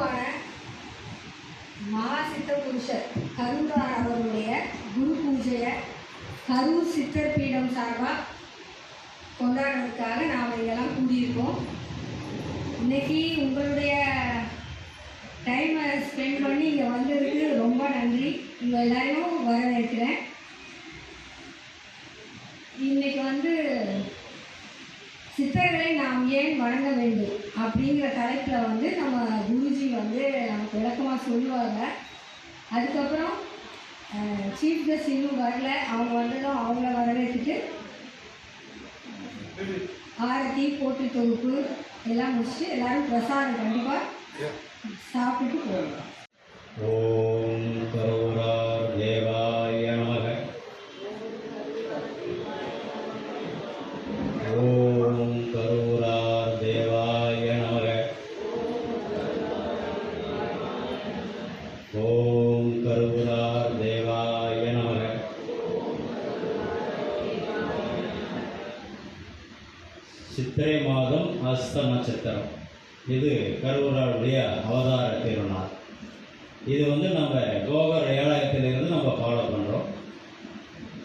குருவான மகாசித்த புருஷர் கரூரார் அவருடைய குரு பூஜையை கரூர் சித்தர் பீடம் சார்பாக கொண்டாடுறதுக்காக நாம் இதெல்லாம் கூடியிருக்கோம். இன்றைக்கி உங்களுடைய டைமை ஸ்பெண்ட் பண்ணி இங்கே வந்ததுக்கு ரொம்ப நன்றி. உங்கள் எல்லாரையும் வரவேற்கிறேன். இன்றைக்கி சித்தர்களை நாம் ஏன் வணங்க வேண்டும் அப்படிங்கிற தலைப்பில் நம்ம குருஜி நமக்கு விளக்கமாக சொல்லுவாங்க. அதுக்கப்புறம் சீஃப் கெஸ்ட் இன்னும் வரல, அவங்க வந்ததும் அவங்கள வரவேற்றுட்டு ஆரத்தி போட்டு தொகுப்பு எல்லாம் முடிச்சுட்டு எல்லோரும் பிரசாதம் கண்டிப்பாக சாப்பிட்டு போகலாம். ஓம் கரூரார் தேவாய நமக. ஓம் கரூரார் தேவாய நமக. ஓம் கரூரார் தேவாய நமக. சித்திரை மாதம் அஸ்த நட்சத்திரம். இது கரூராருடைய அவதார திருநாள். இது நம்ம கோகர் ஏழாயத்திலிருந்து நம்ம ஃபாலோ பண்ணுறோம்.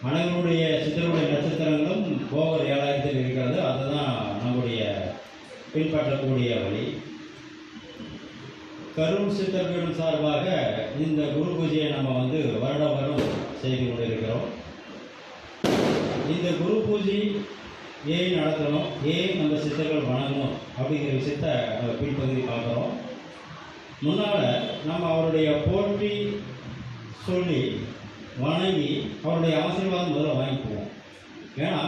அனைவருடைய சித்தருடைய நட்சத்திரங்களும் கோகர் ஏழாயத்தில் இருக்கிறது. அதுதான் நம்முடைய பின்பற்றக்கூடிய வழி. கரூர் சித்தர்பீடம் சார்பாக இந்த குரு பூஜையை நம்ம வருட வருடம் செய்து கொண்டிருக்கிறோம். இந்த குரு பூஜை ஏன் நடத்தணும், ஏன் நம்ம சித்தர்கள் வணங்கணும் அப்படிங்கிற விஷயத்தை நம்ம பின்பகுதி பார்க்குறோம். முன்னால் நம்ம அவருடைய போற்றி சொல்லி வணங்கி அவருடைய ஆசீர்வாதம் முதல்ல வாங்கிக்குவோம். ஏன்னா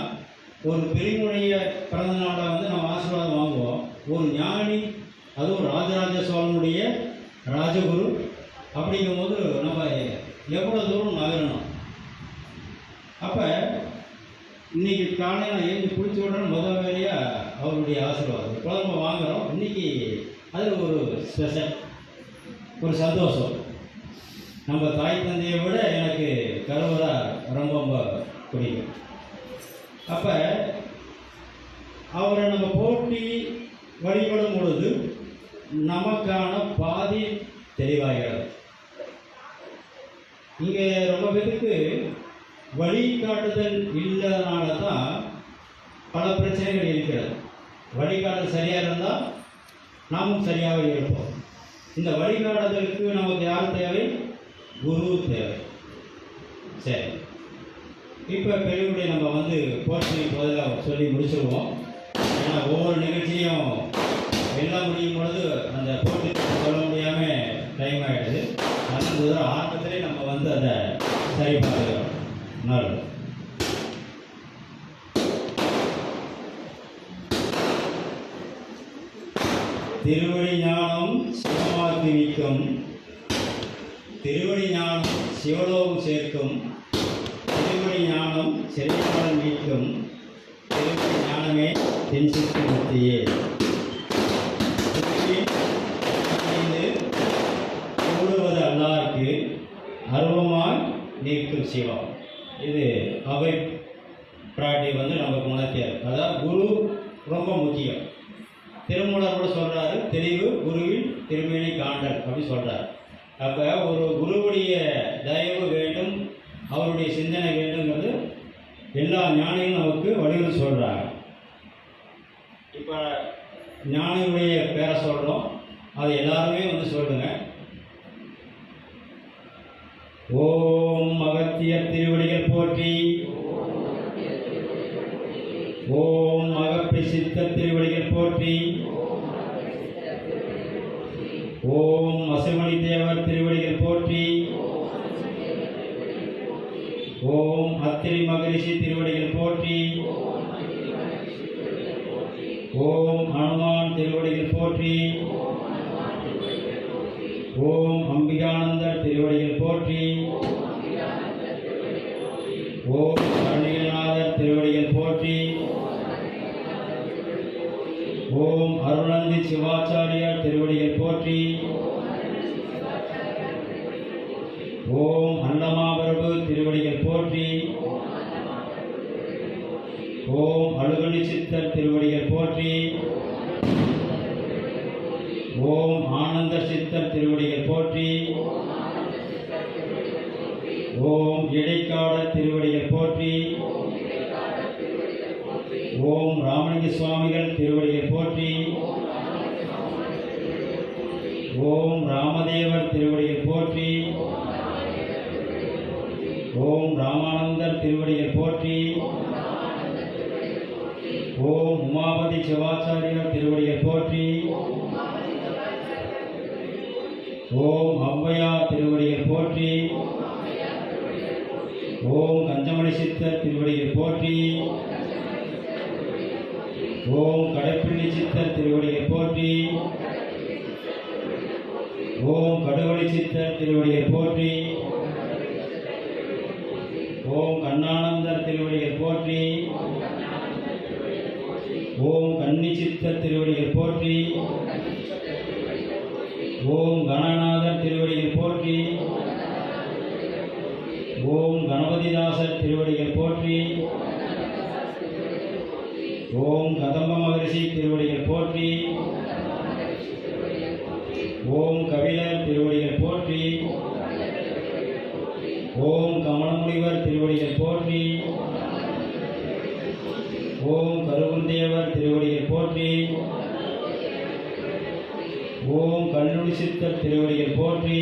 ஒரு பெரியமுடைய பிறந்த நாளில் நம்ம ஆசீர்வாதம் வாங்குவோம். ஒரு ஞானி, அதுவும் ராஜராஜ சோழனுடைய ராஜகுரு அப்படிங்கும்போது நம்ம எவ்வளோ தூரம் நகரணும். அப்போ இன்றைக்கி காலையில் நான் எழுந்து குளிச்ச உடனே முதல் வேலையாக அவருடைய ஆசீர்வாதம் இப்போ நம்ம வாங்குகிறோம். இன்றைக்கி அதில் ஒரு ஸ்பெஷல், ஒரு சந்தோஷம். நம்ம தாய் தந்தையை விட எனக்கு கரூரா ரொம்ப ரொம்ப பிடிக்கும். அப்போ அவரை நம்ம போட்டி வழிபடும் பொழுது நமக்கான பாதி தெளிவாகிறது. இங்கே ரொம்ப பேருக்கு வழிகாட்டுதல் இல்லாதனால தான் பல பிரச்சனைகள் இருக்கிறது. வழிகாட்டுதல் சரியாக இருந்தால் நாமும் சரியாக இருப்போம். இந்த வழிகாட்டுதலுக்கு நமக்கு யார் தேவை? குரு தேவை. சரி, இப்போ பெரியவுடைய நம்ம போற்றி பதிலாக சொல்லி முடிச்சிருவோம். ஏன்னா ஒவ்வொரு நிகழ்ச்சியும் எல்லாம் முடியும் பொழுது அந்த போட்டி சொல்ல முடியாமல் டைம் ஆகிடுது. அந்த ஆரம்பத்திலே நம்ம அதை சரி பார்த்துக்கிறோம். நல்லது. திருவடி ஞானம் சிவமாக்கி வைக்கும், திருவடி ஞானம் சிவலோகம் சேர்க்கும், திருவடி ஞானம் செல்வம் மீட்கும், திருவடி ஞானமே தென்சித்து முத்தியே. கூடுவது அல்லாருக்கு அருவமாய் நீக்கும் சிவம். இது அவை பிராட்டி நமக்கு உணர்த்தியார். அதாவது குரு ரொம்ப முக்கியம். திருமூலர் கூட சொல்கிறாரு, தெளிவு குருவில் திருமேனி காண்டல் அப்படி சொல்கிறார். அப்போ ஒரு குருவுடைய தயவு வேண்டும், அவருடைய சிந்தனை வேண்டுங்கிறது எல்லா ஞானியும் நமக்கு வடிவில் சொல்கிறாங்க. இப்போ ஞானியுடைய பேரை சொல்கிறோம், அது எல்லாருமே சொல்லுங்க. ஓம் அகத்தியர் திருவடிகள் போற்றி. ஓம் அகப்பி சித்தர் திருவடிகள் போற்றி. ஓம் அசுமணி தேவர் திருவடிகள் போற்றி. ஓம் அத்திரி மகரிஷி திருவடிகள் போற்றி. ஓம் அனுமான் திருவடிகள் போற்றி. ஓம் அம்பிகானந்தர் திருவடிகள் போற்றி. ஓம் அருணகிரிநாதர் திருவடிகள் போற்றி. ஓம் அருணந்தி சிவாச்சாரியார் திருவடிகள் போற்றி. ஓம் அன்னமாபிரபு திருவடிகள் போற்றி. ஓம் அழுகணி சித்தர் திருவடிகள் போற்றி. ஓம் ஆனந்த சித்தர் இடைக்காட திருவடிகள் போற்றி. ஓம் ராமலிங்க சுவாமிகள் திருவடிகள் போற்றி. ஓம் ராமதேவர் திருவடிகள் போற்றி. ஓம் ராமானந்தர் திருவடிகள் போற்றி. ஓம் உமாபதி சிவாச்சாரியார் திருவடிகள் போற்றி. ஓம் ஔவையார் திருவடிகள் போற்றி. ஓம் கஞ்சமணி சித்தர் திருவடிகள் போற்றி. ஓம் கடைப்பிள்ளி சித்தர் திருவடிகள் போற்றி. ஓம் கடுவழி சித்தர் திருவடிகள் போற்றி. ஓம் கண்ணானந்தர் திருவடிகள் போற்றி. ஓம் கன்னி சித்தர் திருவடிகள் போற்றி. ஓம் கணநாதர் திருவடிகள் போற்றி. ஓம் கணபதிதாசர் திருவடிகள் போற்றி. ஓம் கதம்ப மகரிஷி திருவடிகள் போற்றி. ஓம் கபிலர் திருவடிகள் போற்றி. ஓம் கமலமுனிவர் திருவடிகள் போற்றி. ஓம் கருவுந்தேவர் திருவடிகள் போற்றி. ஓம் கல்லுடி சித்தர் திருவடிகள் போற்றி.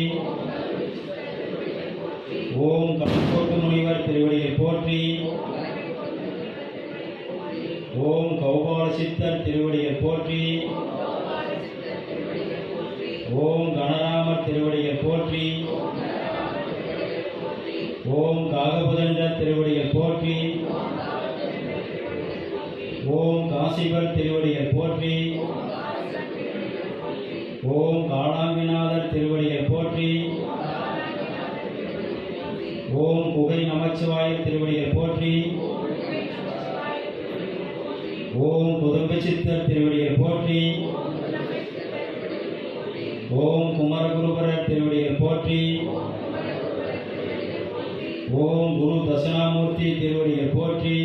ஓம் கல்கோட்டு முனிவர் திருவடிகள் போற்றி. ஓம் கௌபால சித்தர் திருவடிகள் போற்றி. ஓம் கணராமர் திருவடிகள் போற்றி. ஓம் காகபுதண்டர் திருவடிகள் போற்றி. ஓம் காசிபர் திருவடிகள் போற்றி. ஓம் காளாங்கிநாதர் திருவடிகள் போற்றி. ஓம் குகை நமச்சிவாயர் திருவடிகள் போற்றி. ஓம் குதம்பை சித்தர் திருவடிகள் போற்றி. ஓம் குமரகுருபரர் திருவடிகள் போற்றி. ஓம் குரு தட்சிணாமூர்த்தி திருவடிகள் போற்றி.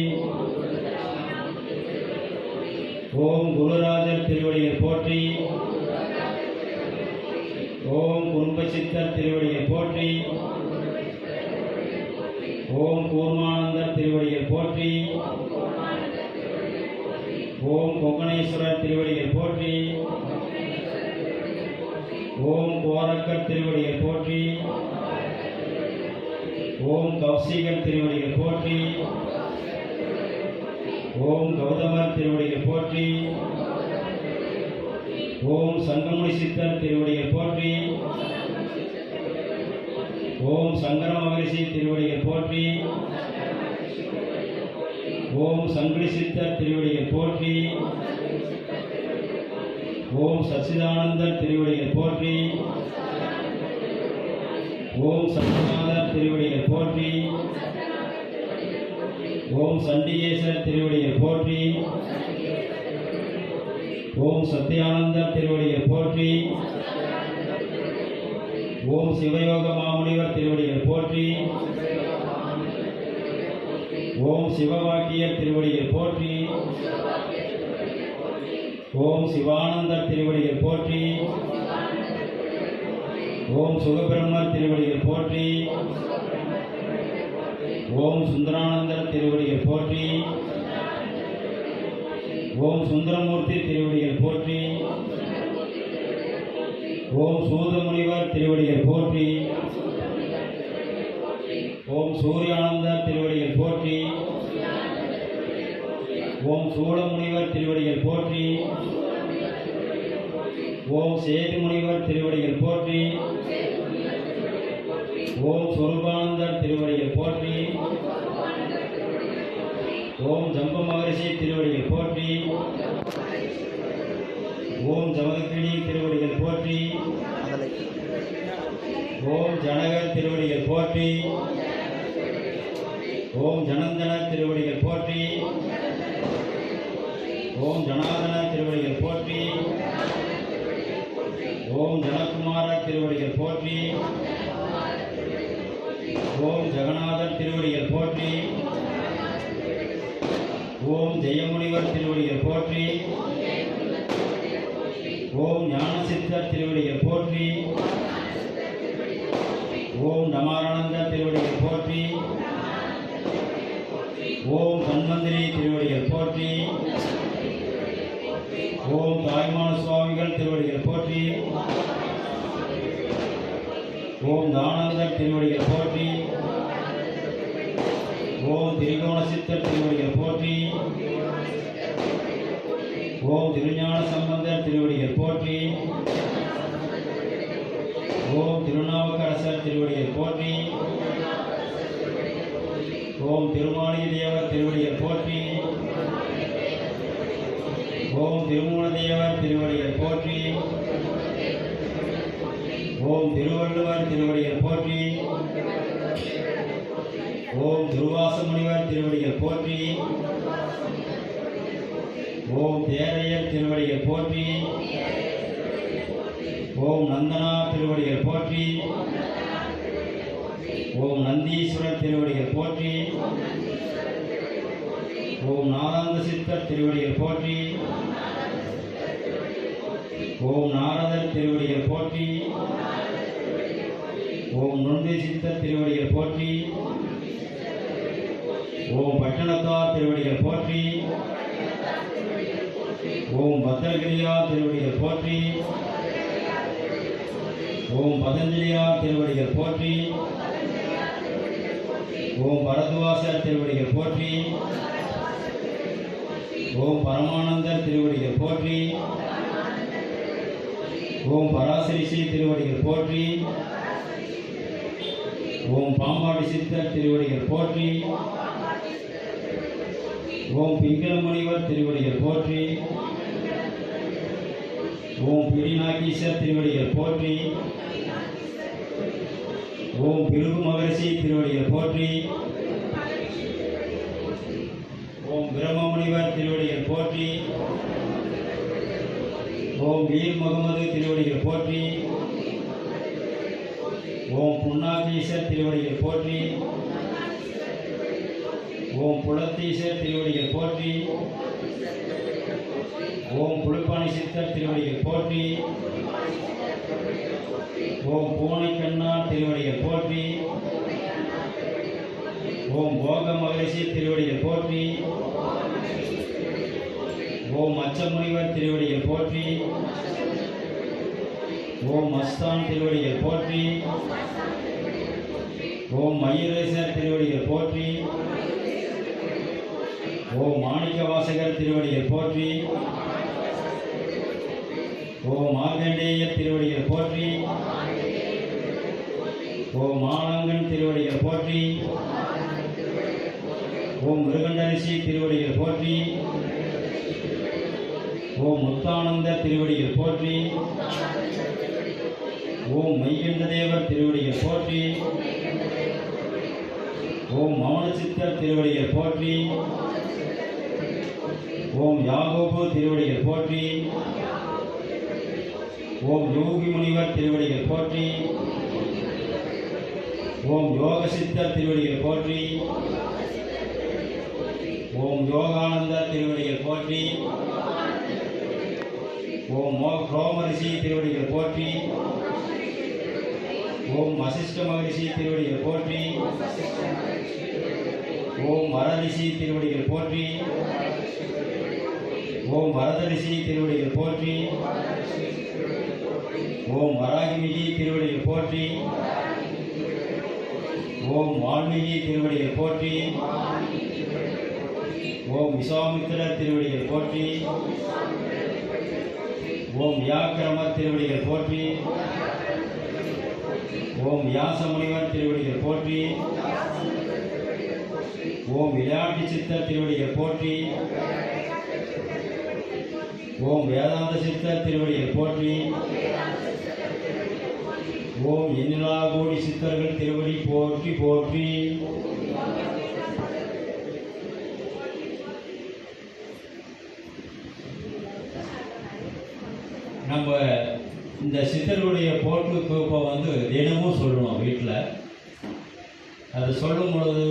ஓம் குருராஜர் திருவடிகள் போற்றி. ஓம் குறும்ப சித்தர் திருவடிகள் போற்றி. ஓம் கூர்மானந்தர் திருவடிகள் போற்றி. ஓம் கொங்கணேஸ்வரர் திருவடிகள் போற்றி. ஓம் கோரக்கர் திருவடிகள் போற்றி. ஓம் கௌசிகர் திருவடிகள் போற்றி. ஓம் கௌதமர் திருவடிகள் போற்றி. ஓம் சங்கமுனி சித்தர் திருவடிகள் போற்றி. ஓம் சங்கர மகரிஷி திருவடிகள் போற்றி. ஓம் சங்கிலி சித்தர் திருவடிகள் போற்றி. ஓம் சச்சிதானந்தர் திருவடிகள் போற்றி. ஓம் சத்யநாதர் திருவடிகள் போற்றி. ஓம் சண்டிகேசர் திருவடிகள் போற்றி. ஓம் சத்யானந்தர் திருவடிகள் போற்றி. ஓம் சிவயோக மாமுனிவர் திருவடிகள் போற்றி. ஓம் சிவவாக்கியர் திருவடிகள் போற்றி. ஓம் சிவானந்தர் திருவடிகள் போற்றி. ஓம் சுகபிரம்மர் திருவடிகள் போற்றி. ஓம் சுந்தரானந்தர் திருவடிகள் போற்றி. ஓம் சுந்தரமூர்த்தி திருவடிகள் போற்றி. ஓம் சூதமுனிவர் திருவடிகள் போற்றி. ஓம் சூரியானந்தர் திருவடிகள் போற்றி. ஓம் சூளமுனிவர் திருவடிகள் போற்றி. ஓம் சேது முனிவர் திருவடிகள் போற்றி. ஓம் சொரூபானந்தர் திருவடிகள் போற்றி. ஓம் ஜம்ப மகரிஷி திருவடிகள் போற்றி. ஓம் ஜமதக்கினி திருவடிகள் போற்றி. ஓம் ஜனகர் திருவடிகள் போற்றி. ஓம் ஜனந்தனர் திருவடிகள் போற்றி. ஓம் ஜனாதனர் திருவடிகள் போற்றி. ஓம் ஜனகுமார திருவடிகள் போற்றி. ஓம் ஜெகநாதர் திருவடிகள் போற்றி. ஓம் ஜெயமுனிவர் திருவடிகள் போற்றி. ஓம் ஞானசித்தர் திருவடிகள் போற்றி. ஓம் நமாரானந்தர் திருவடிகள் போற்றி. ஓம் தானந்தர் திருவடிகள் போற்றி. ஓம் திரிகோண சித்தர் திருவடிகள் போற்றி. ஓம் திருஞான சம்பந்தர் திருவடிகள் போற்றி. ஓம் திருநாவுக்கரசர் திருவடிகள் போற்றி. ஓம் திருமாலிய தேவர் திருவடிகள் போற்றி. ஓம் திருமூல தேவர் திருவடிகள் போற்றி. ஓம் திருவள்ளுவர் திருவடிகள் போற்றி. ஓம் திருவாச முனிவர் திருவடிகள் போற்றி. ஓம் தேரையர் திருவடிகள் போற்றி. ஓம் நந்தனா திருவடிகள் போற்றி. ஓம் நந்தீஸ்வரர் திருவடிகள் போற்றி. ஓம் நாராயண சித்தர் திருவடிகள் போற்றி. ஓம் நாரதர் திருவடிகள் போற்றி. ஓம் நொண்டி சித்தர் திருவடிகள் போற்றி. ஓம் பட்டணத்தார் திருவடிகள் போற்றி. ஓம் பத்ரகிரியார் திருவடிகள் போற்றி. ஓம் பதஞ்சலியார் திருவடிகள் போற்றி. ஓம் பரத்வாசர் திருவடிகள் போற்றி. ஓம் பரமானந்தர் திருவடிகள் போற்றி. ஓம் பராசரிசி திருவடிகள் போற்றி. ஓம் பாம்பாடி சித்தர் திருவடிகள் போற்றி. ஓம் பிங்கள முனிவர் திருவடிகள் போற்றி. ஓம் பிரிநாகீசர் திருவடிகள் போற்றி. ஓம் பிருகு மகரிஷி திருவடிகள் போற்றி. ஓம் பிரம்ம முனிவர் திருவடிகள் போற்றி. ஓம் வீர் முகமது திருவடிகள் போற்றி. ஓம் புன்னாகீசர் திருவடிகள் போற்றி. ஓம் புலத்தீசர் திருவடிகள் போற்றி. ஓம் புழுப்பாணி சித்தர் திருவடிகள் போற்றி. ஓம் பூனைக்கண்ணா திருவடிகள் போற்றி. ஓம் போக மகரிஷி திருவடிகள் போற்றி. ஓம் அச்சமுனிவர் திருவடிகள் போற்றி. ஓம் மஸ்தான் திருவடிகள் போற்றி. ஓம் மயூரேசர் திருவடிகள் போற்றி. ஓம் மாணிக்க வாசகர் திருவடிகள் போற்றி. ஓம் மார்கண்டேயர் திருவடிகள் போற்றி. ஓம் மானங்கன் திருவடிகள் போற்றி. ஓம் மிருகண்டரிசி திருவடிகள் போற்றி. ஓம் முத்தானந்தர் திருவடிகள் போற்றி. ஓம் மெய்கண்டதேவர் திருவடிகள் போற்றி. ஓம் மௌன சித்தர் திருவடிகள் போற்றி. ஓம் யாகோபு திருவடிகள் போற்றி. ஓம் யோகி முனிவர் திருவடிகள் போற்றி. ஓம் யோக சித்தர் திருவடிகள் போற்றி. ஓம் யோகானந்தர் திருவடிகள் போற்றி. ஓம் ரோமரிஷி திருவடிகள் போற்றி. ஓம் வசிஷ்ட மகரிஷி திருவடிகள் போற்றி. ஓம் வரரிஷி திருவடிகள் போற்றி. ஓம் வரதரிஷி திருவடிகள் போற்றி. ஓம் வராகிமிகி திருவடிகள் போற்றி. ஓம் வால்மீகி திருவடிகள் போற்றி. ஓம் விஸ்வாமித்திரர் திருவடிகள் போற்றி. ஓம் வியாக்கிரமர் திருவடிகள் போற்றி. ஓம் வியாச முனிவர் திருவடிகள் போற்றி. ஓம் விளையாட்டு சித்தர் திருவடிகள் போற்றி. ஓம் வேதாந்த சித்தர் திருவடிகள் போற்றி. ஓம் எண்ணிலா கோடி சித்தர்கள் திருவடி போற்றி போற்றி. நம்ம இந்த சித்தர்களுடைய போற்று கோப்பை தினமும் சொல்லணும் வீட்டில். அது சொல்லும் பொழுது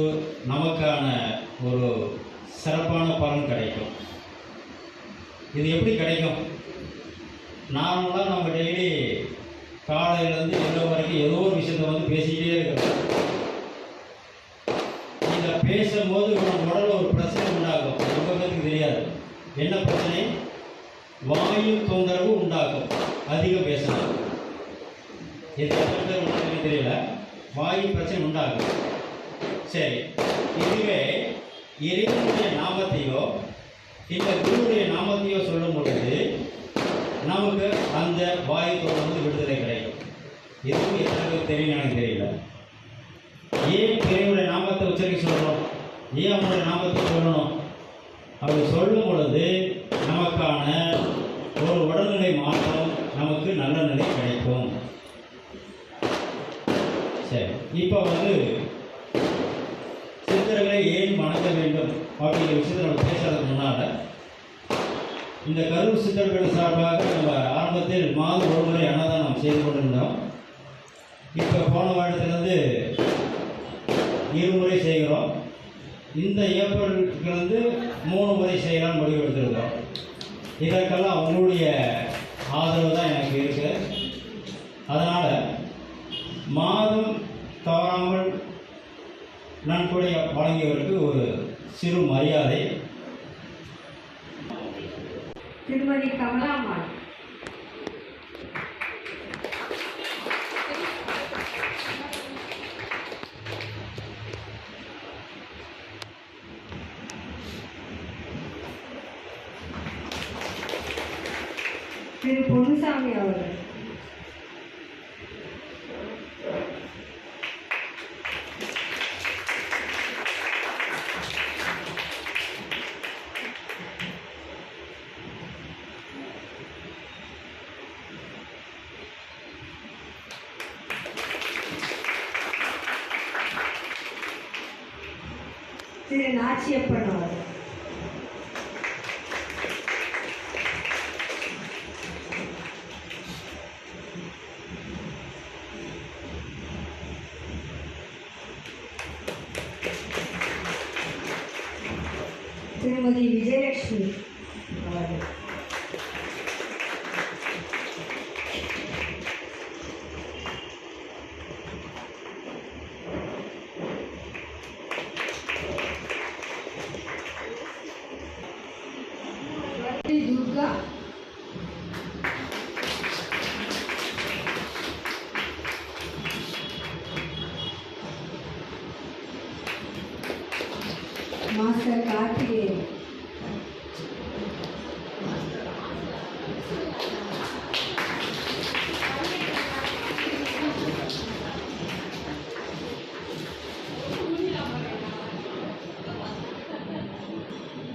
நமக்கான ஒரு சிறப்பான பலன் கிடைக்கும். இது எப்படி கிடைக்கும்? நார்மலாக நம்ம டெய்லி காலையிலேருந்து இரவு வரைக்கும் ஏதோ ஒரு விஷயத்தை பேசிக்கிட்டே இருக்கிறோம். இதை பேசும்போது நம்ம உடலில் ஒரு பிரச்சனை உண்டாகும். ரொம்ப பேருக்கு தெரியாது. என்ன பிரச்சனை? வாயு தொந்தரவு உண்டாகும். அதிகம் பேசணும். இது எனக்கு தெரியல, வாயு பிரச்சனை உண்டாகுது. சரி, இதுவே இறைவனுடைய நாமத்தையோ இந்த குருவுடைய நாமத்தையோ சொல்லும் பொழுது நமக்கு அந்த வாயு தொடர்ந்து விடுதலை கிடைக்கும். இதுவும் எத்தனை பேருக்கு தெரியும் எனக்கு தெரியல. ஏன் இறைவனுடைய நாமத்தை உச்சரிக்க சொல்கிறோம், ஏன் அவனுடைய நாமத்தை சொல்லணும்? அப்படி சொல்லும் பொழுது நமக்கான ஒரு உடல்நிலை மாற்றம், நமக்கு நல்ல நிலை கிடைக்கும். சரி, இப்போ சித்தர்களை ஏன் வணங்க வேண்டும் அப்படிங்கிற விஷயத்தை நம்ம பேசுறதுக்கு முன்னால், இந்த கரூர் சித்தர்கள் சார்பாக நம்ம ஆரம்பத்தில் மாதம் ஒரு முறை அன்னதானம் செய்து கொண்டிருந்தோம். இப்போ போன வருடத்திலிருந்து 2 முறை செய்கிறோம். இந்த ஏப்ரலுக்கு 3 முறை செய்யலாம்னு முடிவெடுத்திருக்கிறோம். இதற்கெல்லாம் உங்களுடைய ஆதரவு தான் எனக்கு இருக்கு. அதனால் மாதம் தவறாமல் நன்கொடை வழங்கியவருக்கு ஒரு சிறு மரியாதை. திருமதி கமலாம்மாள். திரு பொன்னுசாமி அவர்கள். திரு நாச்சியப்பன் அவர்கள். திருமதி விஜயலட்சுமி அவர்கள். துர்கா. மாஸ்டர் கார்த்திகேயன்.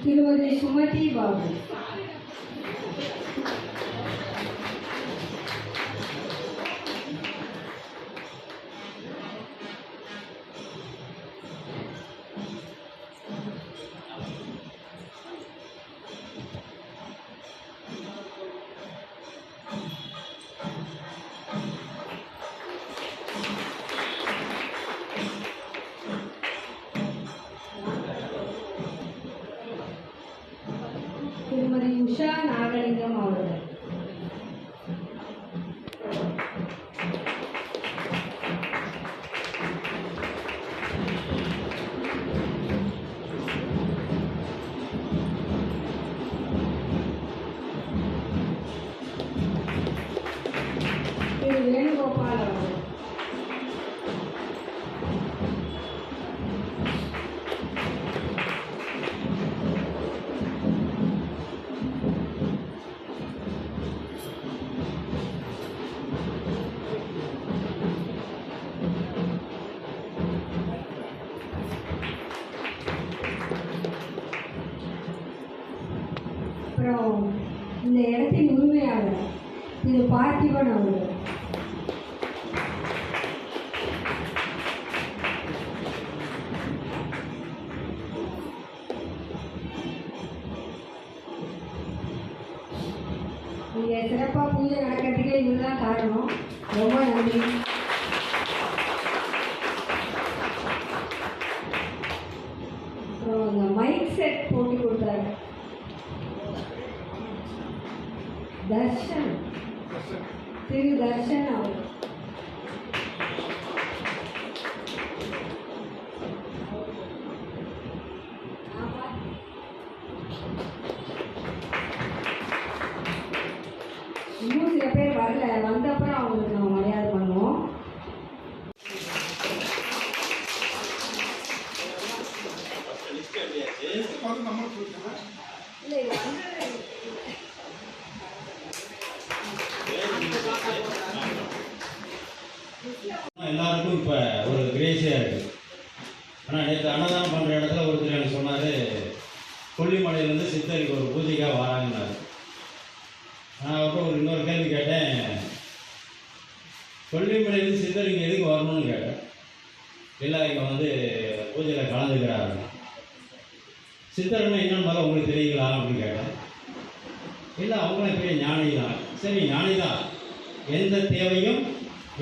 திருமதி சுமதி பாபு. திருமதி உஷா நாகலிங்கம் அவர்கள். திரு வேணுகோபால் அவர்கள். அப்புறம் இந்த இடத்தின் உரிமையாளர் திரு பார்த்திபன் அவர்கள். இங்கே சிறப்பாக பூஜை நடக்கிறதுக்கே இவர் தான் காரணம். ரொம்ப நன்றி. அப்புறம் இந்த மைக் செட் போட்டு கொடுத்தாரு தர்ஷன், திரு தர்ஷன் அவர்கள். இன்னும் சில பேர் வரல, வந்தப்புறம் அவங்களுக்கு நம்ம மரியாதை பண்ணுவோம். எல்லாருக்கும் இப்போ ஒரு கிரேஸியாக இருக்குது. ஆனால் நேற்று அன்னதானம் பண்ணுற இடத்துல ஒருத்தர் எனக்கு சொன்னார், கொல்லிமலையிலேருந்து சித்தருக்கு ஒரு பூஜைக்காக வராங்கன்னாரு. நான் அவர்கிட்ட ஒரு இன்னொரு கேள்வி கேட்டேன், கொல்லிமலையிலேருந்து சித்தர் இங்கே எதுக்கு வரணும்னு கேட்டேன். இல்லை இங்கே வந்து பூஜையில் கலந்துக்கிறாருங்க. சித்தர்னா என்னன்னு முதல்ல உங்களுக்கு தெரியுங்களா அப்படின்னு கேட்டேன். இல்லை அவங்களும் பெரிய ஞானி தான். சரி ஞானி தான், எந்த தேவையும்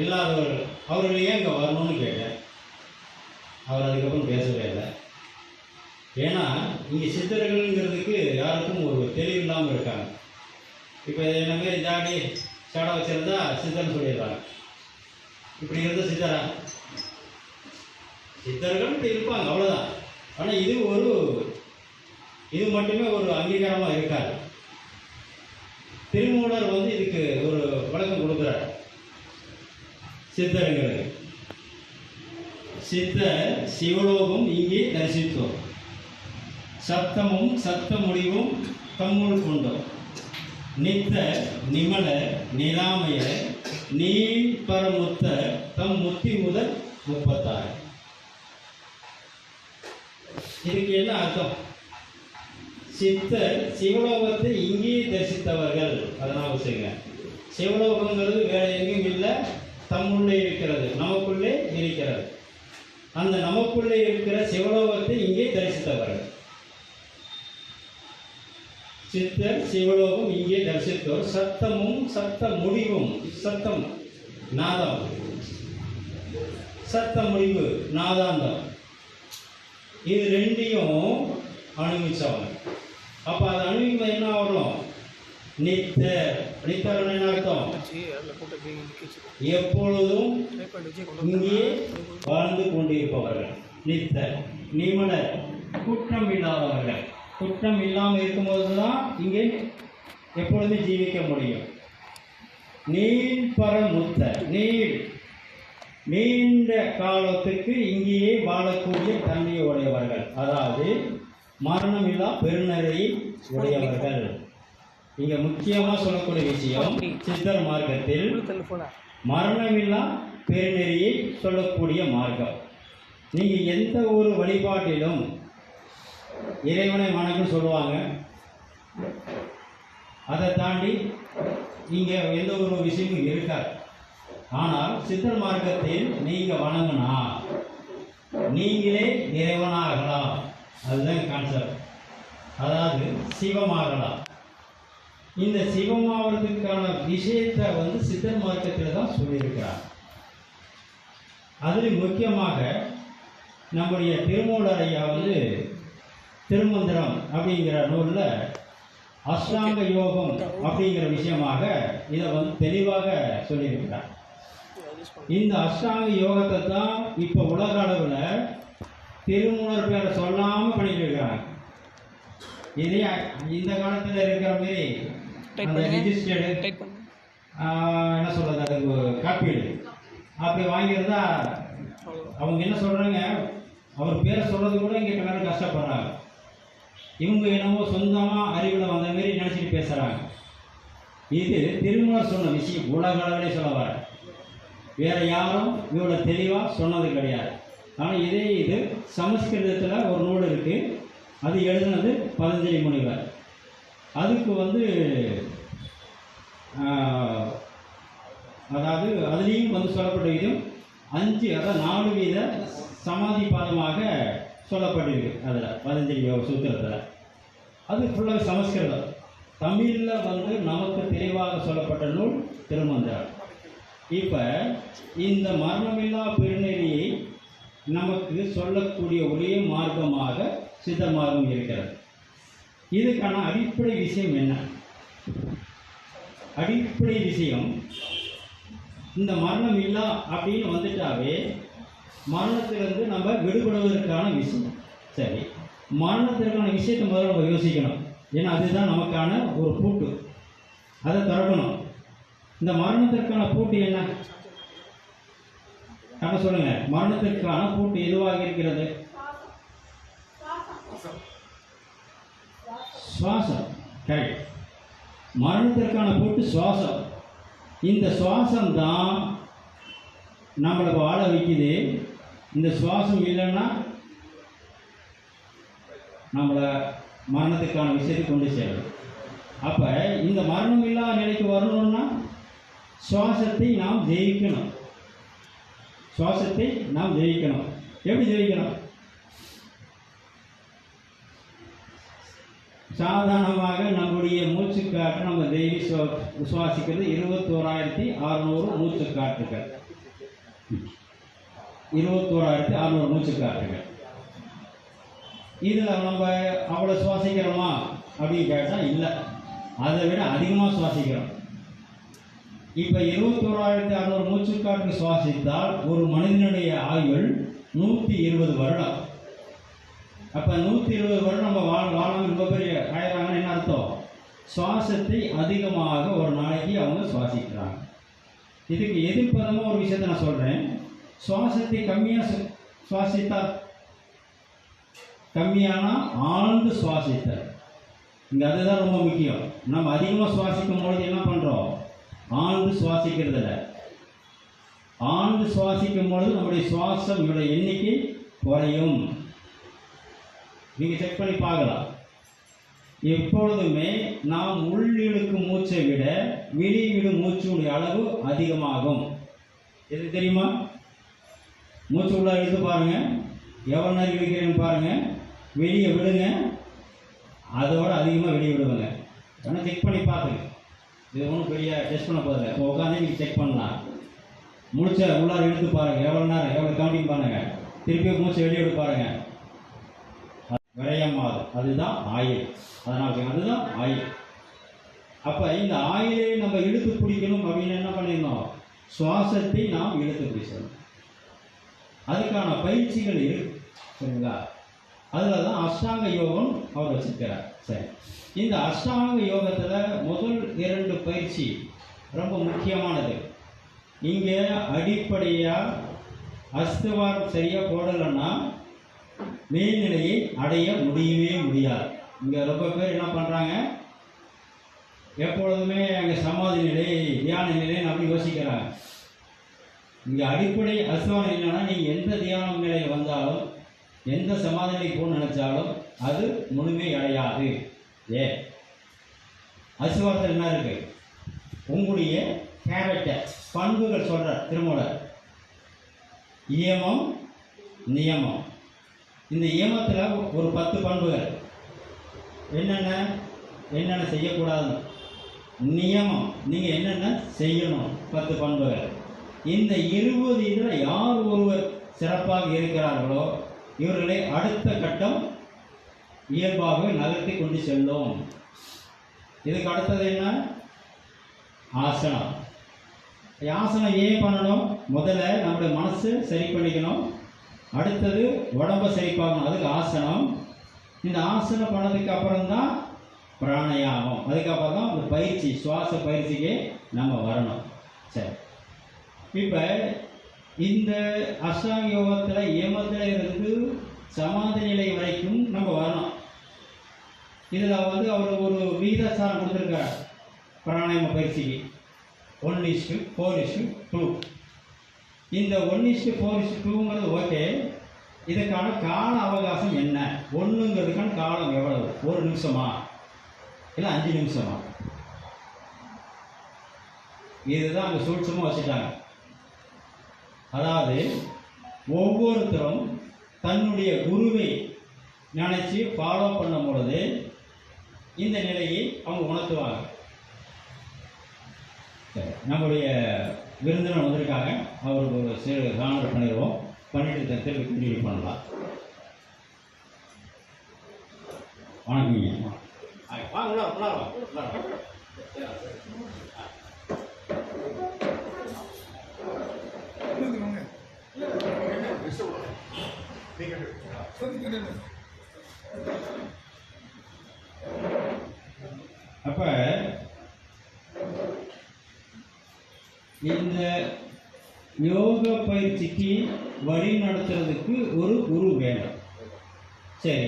இல்லாதவர்கள் அவர்கள் ஏன் இங்கே வரணும்னு கேட்டேன். அவர் அதுக்கப்புறம் பேசவே இல்லை. ஏன்னா இங்கே சித்தர்கள்ங்கிறதுக்கு யாருக்கும் ஒரு தெளிவு இல்லாமல் இருக்காங்க. இப்போ என்னமே ஜாடி சாடை வச்சுருந்தா சித்தர்னு சொல்லிடுறாங்க. இப்படி இருந்தால் சித்தரா? சித்தர்கள் இப்படி இருப்பாங்க, அவ்வளோதான். ஆனால் இது மட்டுமே ஒரு அங்கீகாரமாக இருக்காது. திருமூலர் வந்து இதுக்கு ஒரு விளக்கம் கொடுக்குறார். சித்தருங்கிறது சித்தர் சிவலோகம் இங்கே தரிசித்தோம், சத்தமும் சத்த முடிவும் தம்முள் கொண்டோம், நித்த நிமல நிலாமைய நீள் பரமுத்த தம் முத்தி முதல் 36. இதுக்கு என்ன அர்த்தம்? சித்தர் சிவலோகத்தை இங்கே தரிசித்தவர்கள். அதனால் வச்சுங்க, சிவலோகங்கிறது வேற எங்கேயும் இல்லை, தம்முள்ளே இருக்கிறது, நமக்குள்ளே இருக்கிறது. அந்த நமக்குள்ளே இருக்கிற சிவலோகத்தை இங்கே தரிசித்தவர்கள். சித்தர் சிவலோகம் இங்கே தரிசித்தோர், சத்தமும் சத்த முடிவும், சத்தம் நாதம், சத்த முடிவு நாதாந்தம், இது ரெண்டையும் அனுபவிச்சவங்க. அப்போ அதை அனுபவிக்கும் என்ன வரும்? நித்தர். நித்தர் என்ன அர்த்தம்? எப்பொழுதும் இங்கே வாழ்ந்து கொண்டிருப்பவர்கள் நித்தர். நிமலர், குற்றம் இல்லாதவர்கள். குற்றம் இல்லாமல் இருக்கும்போது தான் இங்கே எப்பொழுதும் ஜீவிக்க முடியும். நீள் பரமுத்தர், நீண்ட காலத்துக்கு இங்கேயே வாழக்கூடிய தன்மையை உடையவர்கள், அதாவது மரணமில்லா பெருநரை உடையவர்கள். இங்க முக்கியமா சொல்லக்கூடிய விஷயம், சித்தர் மார்க்கத்தில் மரணமில்லா பெருநெறியை சொல்லக்கூடிய மார்க்கம். நீங்க எந்த ஒரு வழிபாட்டிலும் இறைவனை வணக்கம் சொல்லுவாங்க, அதை தாண்டி இங்க எந்த ஒரு விஷயமும் இருக்காது. ஆனால் சித்தர் மார்க்கத்தில் நீங்க வணங்கினா நீங்களே இறைவனாகலாம். அதுதான் கான்செப்ட். அதாவது சிவமாகலாம். இந்த சிவமாவதுக்கான விஷயத்தை வந்து சித்தர் மார்க்கத்தில் தான் சொல்லியிருக்கிறார். அதில் முக்கியமாக நம்முடைய திருமூலர் ஐயா வந்து திருமந்திரம் அப்படிங்கிற நூலில் அஷ்டாங்க யோகம் அப்படிங்கிற விஷயமாக இதை வந்து தெளிவாக சொல்லியிருக்கிறார். இந்த அஷ்டாங்க யோகத்தை தான் இப்போ உலக அளவில் திருமூலர் பேரை சொல்லாமல் பண்ணிட்டு இருக்கிறாங்க. இதே இந்த காலத்தில் இருக்கிற மாதிரி அந்த ரிஜிஸ்டர்டு என்ன சொல்கிறது, அதுக்கு காப்பீடு அப்படி வாங்கியிருந்தா அவங்க என்ன சொல்கிறாங்க, அவர் பேரை சொல்கிறது கூட இங்கே எல்லாரும் கஷ்டப்படுறாங்க. இவங்க என்னவோ சொந்தமாக அறிவில் வந்த மாரி நினச்சிட்டு பேசுகிறாங்க. இது திருமூலர் சொன்ன விஷயம், உலக அளவிலே சொல்ல வர, வேறு யாரும் இவ்வளோ தெளிவாக சொன்னது கிடையாது. ஆனால் இது சமஸ்கிருதத்தில் ஒரு நூல் இருக்குது, அது எழுதுனது பதஞ்சலி முனிவர். அதுக்கு வந்து அதாவது அதுலேயும் வந்து சொல்லப்பட்ட விதம் 5, அதாவது 4 வீத சமாதி பாதமாக சொல்லப்பட்டிருக்கு. அதில் பதஞ்சலி யோக சூத்திரத்தில் அது ஃபுல்லாக சமஸ்கிருதம். தமிழில் வந்து நமக்கு தெளிவாக சொல்லப்பட்ட நூல் திருமந்திரம். இப்போ இந்த மரணமில்லா பெருநெறியை நமக்கு சொல்லக்கூடிய ஒரே மார்க்கமாக சித்த மார்க்கம் இருக்கிறது. இதுக்கான அடிப்படை விஷயம் என்ன? அடிப்படை விஷயம், இந்த மரணம் இல்லா அப்படின்னு வந்துட்டாவே மரணத்திலிருந்து நம்ம விடுபடுவதற்கான விஷயம். சரி, மரணத்திற்கான விஷயத்தை முதல்ல நம்ம யோசிக்கணும். ஏன்னா அதுதான் நமக்கான ஒரு பூட்டு, அதை திறக்கணும். இந்த மரணத்திற்கான பூட்டு என்ன? அப்ப சொல்லுங்க, மரணத்திற்கான பூட்டு எதுவாக இருக்கிறது? சுவாசம். கரெக்ட். மரணத்திற்கான பூட்டு சுவாசம். இந்த சுவாசம் தான் நம்மளை வாழ வைக்குது. இந்த சுவாசம் இல்லைன்னா நம்மளை மரணத்துக்கான விஷயத்தை கொண்டு சேரும். அப்போ இந்த மரணம் இல்லாத நிலைக்கு வரணும்னா சுவாசத்தை நாம் ஜெயிக்கணும். சுவாசத்தை நாம் ஜெயிக்கணும். எப்படி ஜெயிக்கணும்? சாதாரணமாக நம்முடைய மூச்சுக்காற்று நம்ம டெய்லி சுவாசிக்கிறது 21,600 மூச்சுக்காற்றுகள். 21,600 மூச்சுக்காற்றுகள். இதில் நம்ம அவ்வளோ சுவாசிக்கிறோமா அப்படின்னு கேட்டால் இல்லை, அதை விட அதிகமாக சுவாசிக்கிறோம். இப்போ 21,600 மூச்சுக்காற்று சுவாசித்தால் ஒரு மனிதனுடைய ஆயுள் 120 வருடம். அப்போ 120 வருடம் நம்ம வாழாமல் ரொம்ப பெரிய ஆயிராங்கன்னு என்ன அர்த்தம்? சுவாசத்தை அதிகமாக ஒரு நாளைக்கு அவங்க சுவாசிக்கிறாங்க. இதுக்கு எதிர்ப்பதமாக ஒரு விஷயத்தை நான் சொல்கிறேன். சுவாசத்தை கம்மியாக சுவாசித்தால், கம்மியானால் ஆழ்ந்து சுவாசித்தல். இங்கே அதுதான் ரொம்ப முக்கியம். நம்ம அதிகமாக சுவாசிக்கும் பொழுது என்ன பண்ணுறோம்? ஆழ்ந்து சுவாசிக்கிறது இல்லை. ஆழ்ந்து சுவாசிக்கும் பொழுது நம்முடைய சுவாசம் எண்ணிக்கை குறையும். நீங்கள் செக் பண்ணி பார்க்கலாம். எப்பொழுதுமே நாம் உள்ளிழுக்கும் மூச்சை விட வெளியிடும் மூச்சுடைய அளவு அதிகமாகும். எது தெரியுமா? மூச்சு உள்ள இழுத்து பாருங்கள், எவ்வளோ நேரம் இழுக்கிறேன்னு பாருங்கள், வெளியே விடுங்க, அதோட அதிகமாக வெளியே விடுவாங்க. ஆனால் செக் பண்ணி பார்த்துங்க. இது ஒன்றும் பெரிய டெஸ்ட் பண்ண போதில்லை. இப்போ உட்காந்து நீங்கள் செக் பண்ணலாம். மூச்சை உள்ளார இழுத்து பாருங்கள், எவ்வளோ நேரம், எவ்வளோ கவுண்டிங் பாருங்கள், திருப்பி மூச்சை வெளியே விட்டு பாருங்கள். விரயமாகுது. அதுதான் ஆயில். அதனால் அதுதான் ஆயில். அப்போ இந்த ஆயிலை நம்ம இழுத்து பிடிக்கணும் அப்படின்னு என்ன பண்ணிடணும்? சுவாசத்தை நாம் இழுத்து பிடிக்கணும். அதுக்கான பயிற்சிகள் இருக்கு, சரிங்களா? அதில் தான் அஷ்டாங்க யோகம் அவர் வச்சிருக்கிறார். சரி, இந்த அஷ்டாங்க யோகத்தில் முதல் 2 பயிற்சி ரொம்ப முக்கியமானது. இங்கே அடிப்படையாக அஸ்தவாரம் சரியாக போடலைன்னா மேல்நிலையை அடைய முடியவே முடியாது. இங்கே ரொம்ப பேர் என்ன பண்ணுறாங்க? எப்பொழுதுமே அங்கே சமாதி நிலை, தியான நிலைன்னு அப்படி யோசிக்கிறாங்க. இங்கே அடிப்படை அஸ்தவானம் என்னன்னா, நீங்கள் எந்த தியான நிலையில் வந்தாலும், எந்த சமாதி நிலைக்கு போகணும்னு நினச்சாலும் அது முழுமை அடையாது. அஸ்தவாரத்தில் என்ன இருக்கு? உங்களுடைய கேரக்டர், பண்புகள் சொல்கிற திருமூலர். இயமம், நியமம். இந்த இயமத்தில் ஒரு 10 பண்புகள். என்னென்ன செய்யக்கூடாது, நியமம் நீங்கள் என்னென்ன செய்யணும், 10 பண்புகள். இந்த 20 இதில் யார் ஒருவர் சிறப்பாக இருக்கிறார்களோ இவர்களை அடுத்த கட்டம் இயல்பாகவே நகர்த்தி கொண்டு செல்லும். இதுக்கு அடுத்தது என்ன? ஆசனம். ஆசனம் ஏன் பண்ணணும்? முதல்ல நம்முடைய மனசு சரி பண்ணிக்கணும். அடுத்தது உடம்பை சரிப்பாகணும், அதுக்கு ஆசனம். இந்த ஆசனம் பண்ணதுக்கு அப்புறம்தான் பிராணாயாமம். அதுக்கப்புறம் தான் ஒரு பயிற்சி, சுவாச பயிற்சிக்கு நம்ம வரணும். சரி, இப்போ இந்த அஷ்டாங்க யோகத்தில் ஏமத்தில் இருந்து சமாதி நிலை வரைக்கும் நம்ம வரணும். இதில் அவர் ஒரு விகிதாச்சாரம் கொடுத்துருக்கார் பிராணாயாம பயிற்சிக்கு. 1:4:2. இந்த 1:4:2ங்கிறது ஓகே. இதுக்கான கால அவகாசம் என்ன? 1ங்கிறதுக்கான காலம் எவ்வளவு? 1 நிமிஷமா இல்லை 5 நிமிஷமா? இதுதான் அங்கே சூட்சமாக வச்சுட்டாங்க. அதாவது ஒவ்வொருத்தரும் தன்னுடைய குருவை நினைச்சு ஃபாலோ பண்ணும் பொழுது இந்த நிலையை அவங்க உணர்த்துவாங்க. நம்முடைய விருந்தினர் வந்திருக்காங்க, அவருக்கு ஒரு சிறு காணொலி பண்ணிடுவோம். பண்ணிட்டு திருப்பி கண்டினியூ பண்ணலாம். வணக்கங்க. அப்ப இந்த யோக பயிற்சிக்கு வழி நடத்துறதுக்கு ஒரு குரு வேணும். சரி,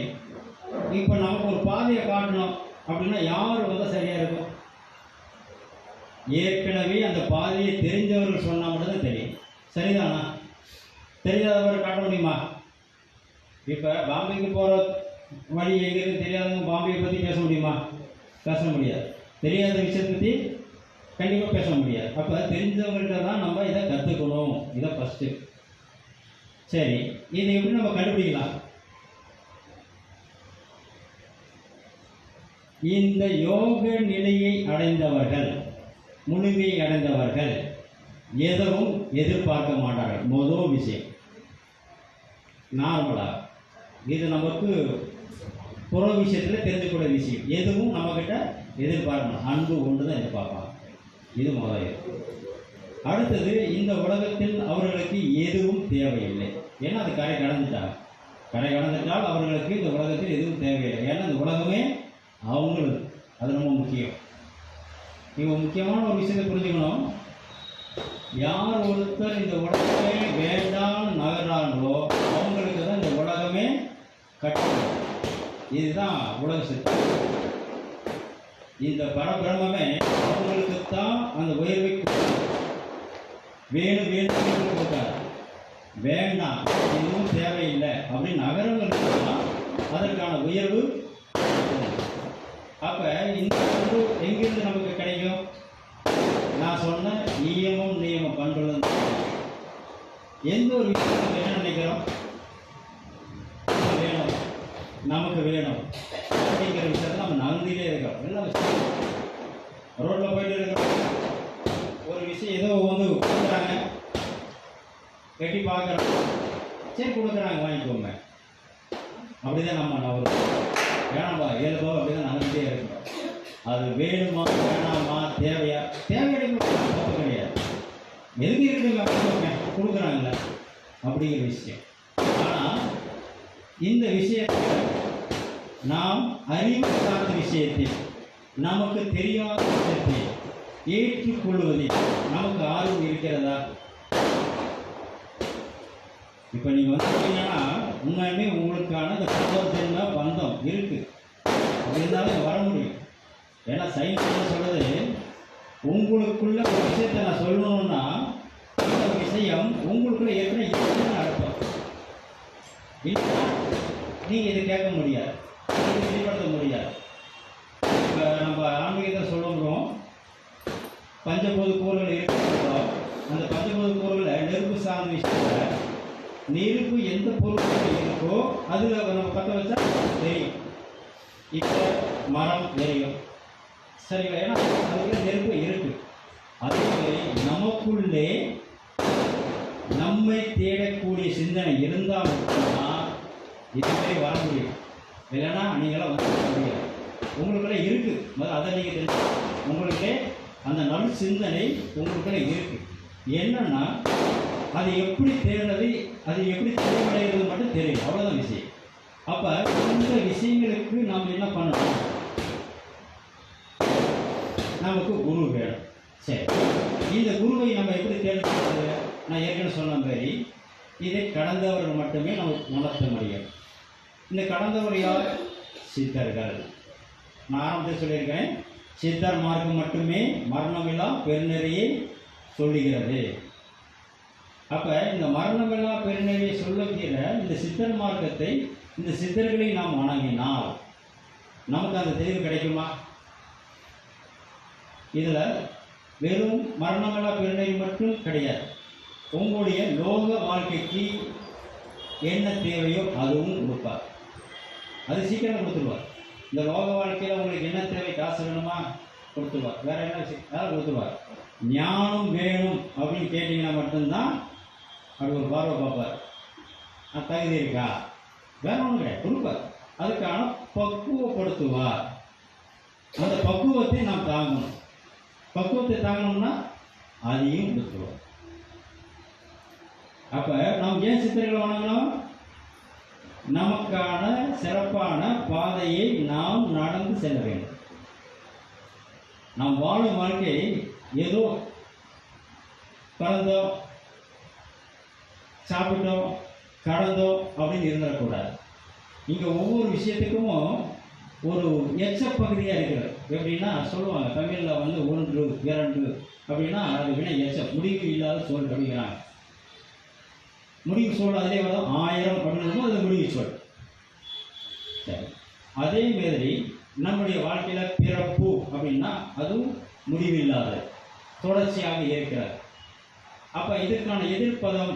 இப்போ நமக்கு ஒரு பாதையை காட்டணும் அப்படின்னா யார் வந்தால் சரியாக இருக்கும்? ஏற்கனவே அந்த பாதையை தெரிஞ்சவர்கள் சொன்னால் மட்டும்தான் தெரியும். சரிதானா? தெரியாதவரை காட்ட முடியுமா? இப்போ பாம்பேக்கு போகிற வழி எங்கேருந்து தெரியாதவங்க பாம்பேயை பற்றி பேச முடியுமா? பேச முடியாது. தெரியாத விஷயத்தை பற்றி கண்டிப்பாக பேச முடியாது. அப்போ தெரிஞ்சவங்கள்ட்ட தான் நம்ம இதை கற்றுக்கணும். இதை ஃபஸ்ட்டு. சரி, இதை எப்படி நம்ம கண்டுபிடிக்கலாம்? இந்த யோக நிலையை அடைந்தவர்கள், முழுமையை அடைந்தவர்கள் எதுவும் எதிர்பார்க்க மாட்டார்கள். முதல் விஷயம் நார்மலாக இது நமக்கு புற விஷயத்தில் தெரிஞ்சுக்கூடிய விஷயம். எதுவும் நம்மக்கிட்ட எதிர்பார்க்கணும். அன்பு ஒன்று தான் எதிர்பார்ப்பாங்க. இது முதல். அடுத்தது, இந்த உலகத்தில் அவர்களுக்கு எதுவும் தேவையில்லை. ஏன்னா அது கரை கடந்துட்டால் அவர்களுக்கு இந்த உலகத்தில் எதுவும் தேவையில்லை. ஏன்னா இந்த உலகமே அவங்களுக்கு. அது ரொம்ப முக்கியம். இவங்க முக்கியமான ஒரு விஷயத்தை புரிஞ்சுக்கணும். யார் ஒருத்தர் இந்த உலகமே வேண்டாம்னு நகர்றாங்களோ அவங்களுக்கு தான் இந்த உலகமே கட்டணும். இதுதான் உலக சித்தம். இந்த பரபிரமே அவங்களுக்கு தான் அந்த உயர்வை வேணும் வேணும் கொடுத்தாரு. வேண்டாம், எதுவும் தேவையில்லை அப்படின்னு நகரங்களுக்கு தான் அதற்கான உயர்வு. அப்போ இந்த ஒன்று எங்கிருந்து நமக்கு கிடைக்கும்? நான் சொன்ன நியமம் பண்ணுறது. எந்த ஒரு விஷயம் நம்ம என்ன நினைக்கிறோம்? வேணும், நமக்கு வேணும் அப்படிங்கிற விஷயத்தில் நம்ம நகர்ந்துகிட்டே இருக்கோம். எல்லா விஷயம் ரோட்டில் போயிட்டு இருக்கிறோம். ஒரு விஷயம் ஏதோ வந்து கொடுக்குறாங்க, கட்டி பார்க்குறோம், சரி கொடுக்குறாங்க வாங்கிக்கோங்க. அப்படிதான் நம்ம நகரும். வேணாம்பா இயல்பா அப்படிதான் நகர்ந்துட்டே இருக்கணும். அது வேணுமா வேணாமா தேவையா? தேவையடைக்க தப்பு கிடையாது. எதுக்கு இருக்குங்க வாங்கிக்கோங்க, கொடுக்குறாங்களே அப்படிங்கிற விஷயம். ஆனால் இந்த விஷயத்தை நாம் அறிவு சார்ந்த விஷயத்தில், நமக்கு தெரியாத விஷயத்தை ஏற்றுக்கொள்வதில் நமக்கு ஆர்வம் இருக்கிறதா? இப்போ நீங்கள் பார்த்தீங்கன்னா உண்மையுமே உங்களுக்கான இந்த புத்தகத்தின் பந்தம் இருக்குது. அப்படி இருந்தாலும் வர முடியும். ஏன்னா சயின்ஸ் என்ன சொல்கிறது, உங்களுக்குள்ள ஒரு விஷயத்தை நான் சொல்லணும்னா இந்த விஷயம் உங்களுக்குள்ள ஏற்கனவே நடக்கும். இல்லைன்னா நீங்கள் இதை கேட்க முடியாது, இதை வெளிப்படுத்த முடியாது. இப்போ நம்ம ஆன்மீகத்தை சொல்லுறோம், பஞ்சபூத கூறுகள் இருக்கிறோம். அந்த பஞ்சபூத கூறுகளை நெருப்பு சார்ந்த விஷயத்தில் நெருப்பு எந்த பொருட்கள் இருக்கோ அதில் நம்ம பற்ற வச்சா தெரியும். இப்போ மரம் எரியும், சரிங்களா? ஏன்னா அதுக்குள்ள நெருப்பு இருக்கு. அதே மாதிரி நமக்குள்ளே நம்மை தேடக்கூடிய சிந்தனை இருந்தால் மட்டும்தான் இதுவே வர முடியும். இல்லைன்னா நீங்களாம் வந்து முடியாது. உங்களுக்குள்ள இருக்கு, அதை நீங்கள் தெரிஞ்சு உங்களுக்கே அந்த நல் சிந்தனை உங்களுக்குள்ள இருக்கு. என்னன்னா அது எப்படி தேடுறது, அது எப்படி தெளிவடைகிறது மட்டும் தெரியும். அவ்வளோதான் விஷயம். அப்போ இந்த விஷயங்களுக்கு நாம் என்ன பண்ணணும்? நமக்கு குரு வேணும். சரி, இந்த குருவை நம்ம எப்படி தேர்ந்தெடுக்கிறது? நான் ஏற்கனவே சொன்ன மாதிரி இதை கடந்தவர்கள் மட்டுமே நமக்கு உணர்த்த முடியும். இந்த கடந்தவர் யார்? சித்தர்கள். நான் ஆரம்பத்தில் சொல்லியிருக்கேன், சித்தர் மார்க்கம் மட்டுமே மரணமில்லா பெருநெறியை சொல்லுகிறது. அப்போ இந்த மரணமில்லா பெருநெறியை சொல்லுகிற இந்த சித்தர் மார்க்கத்தை, இந்த சித்தர்களை நாம் வணங்கினால் நமக்கு அந்த தெளிவு கிடைக்குமா? இதில் வெறும் மரணமில்லா பெருநெறி மட்டும் கிடையாது. உங்களுடைய லோக வாழ்க்கைக்கு என்ன தேவையோ அதுவும் கொடுப்பார். அது சீக்கிரம் கொடுத்துருவார். இந்த லோக வாழ்க்கையில் உங்களுக்கு என்ன தேவை? காசு வேணுமா? கொடுத்துருவார். வேற என்ன விஷயம்? அதாவது கொடுத்துருவார். ஞானம் வேணும் அப்படின்னு கேட்டிங்கன்னா மட்டும்தான் அப்படி ஒரு பார்வை பார்ப்பார். தகுதி இருக்கா? வேற ஒன்றும் கிடையாது, கொடுப்பார். அதுக்கான பக்குவப்படுத்துவார். அந்த பக்குவத்தை நாம் தாங்கணும். பக்குவத்தை தாங்கணும்னா அதையும் கொடுத்துருவார். அப்போ நாம் ஏன் சித்தர்களை வணங்கணும்? நமக்கான சிறப்பான பாதையை நாம் நடந்து செல்ல வேண்டும். நாம் வாழும் வாழ்க்கை ஏதோ பிறந்தோம், சாப்பிட்டோம், கடந்தோம் அப்படின்னு இருந்துடக்கூடாது. இங்கே ஒவ்வொரு விஷயத்துக்கும் ஒரு எச்ச பகுதியாக இருக்கிறது. எப்படின்னா சொல்லுவாங்க தமிழில் வந்து 1 2 அப்படின்னா அது வினை எச்ச, முடிவு இல்லாத சொல் அப்படிங்கிறாங்க. முடிவு சொல் அதிலே வரும் 1000 அப்படின்னு அது முடிவு சொல். சரி, அதே மாதிரி நம்முடைய வாழ்க்கையில் பிறப்பு அப்படின்னா அதுவும் முடிவில்லாத தொடர்ச்சியாக இருக்கிறது. அப்போ இதற்கான எதிர்ப்பதம்,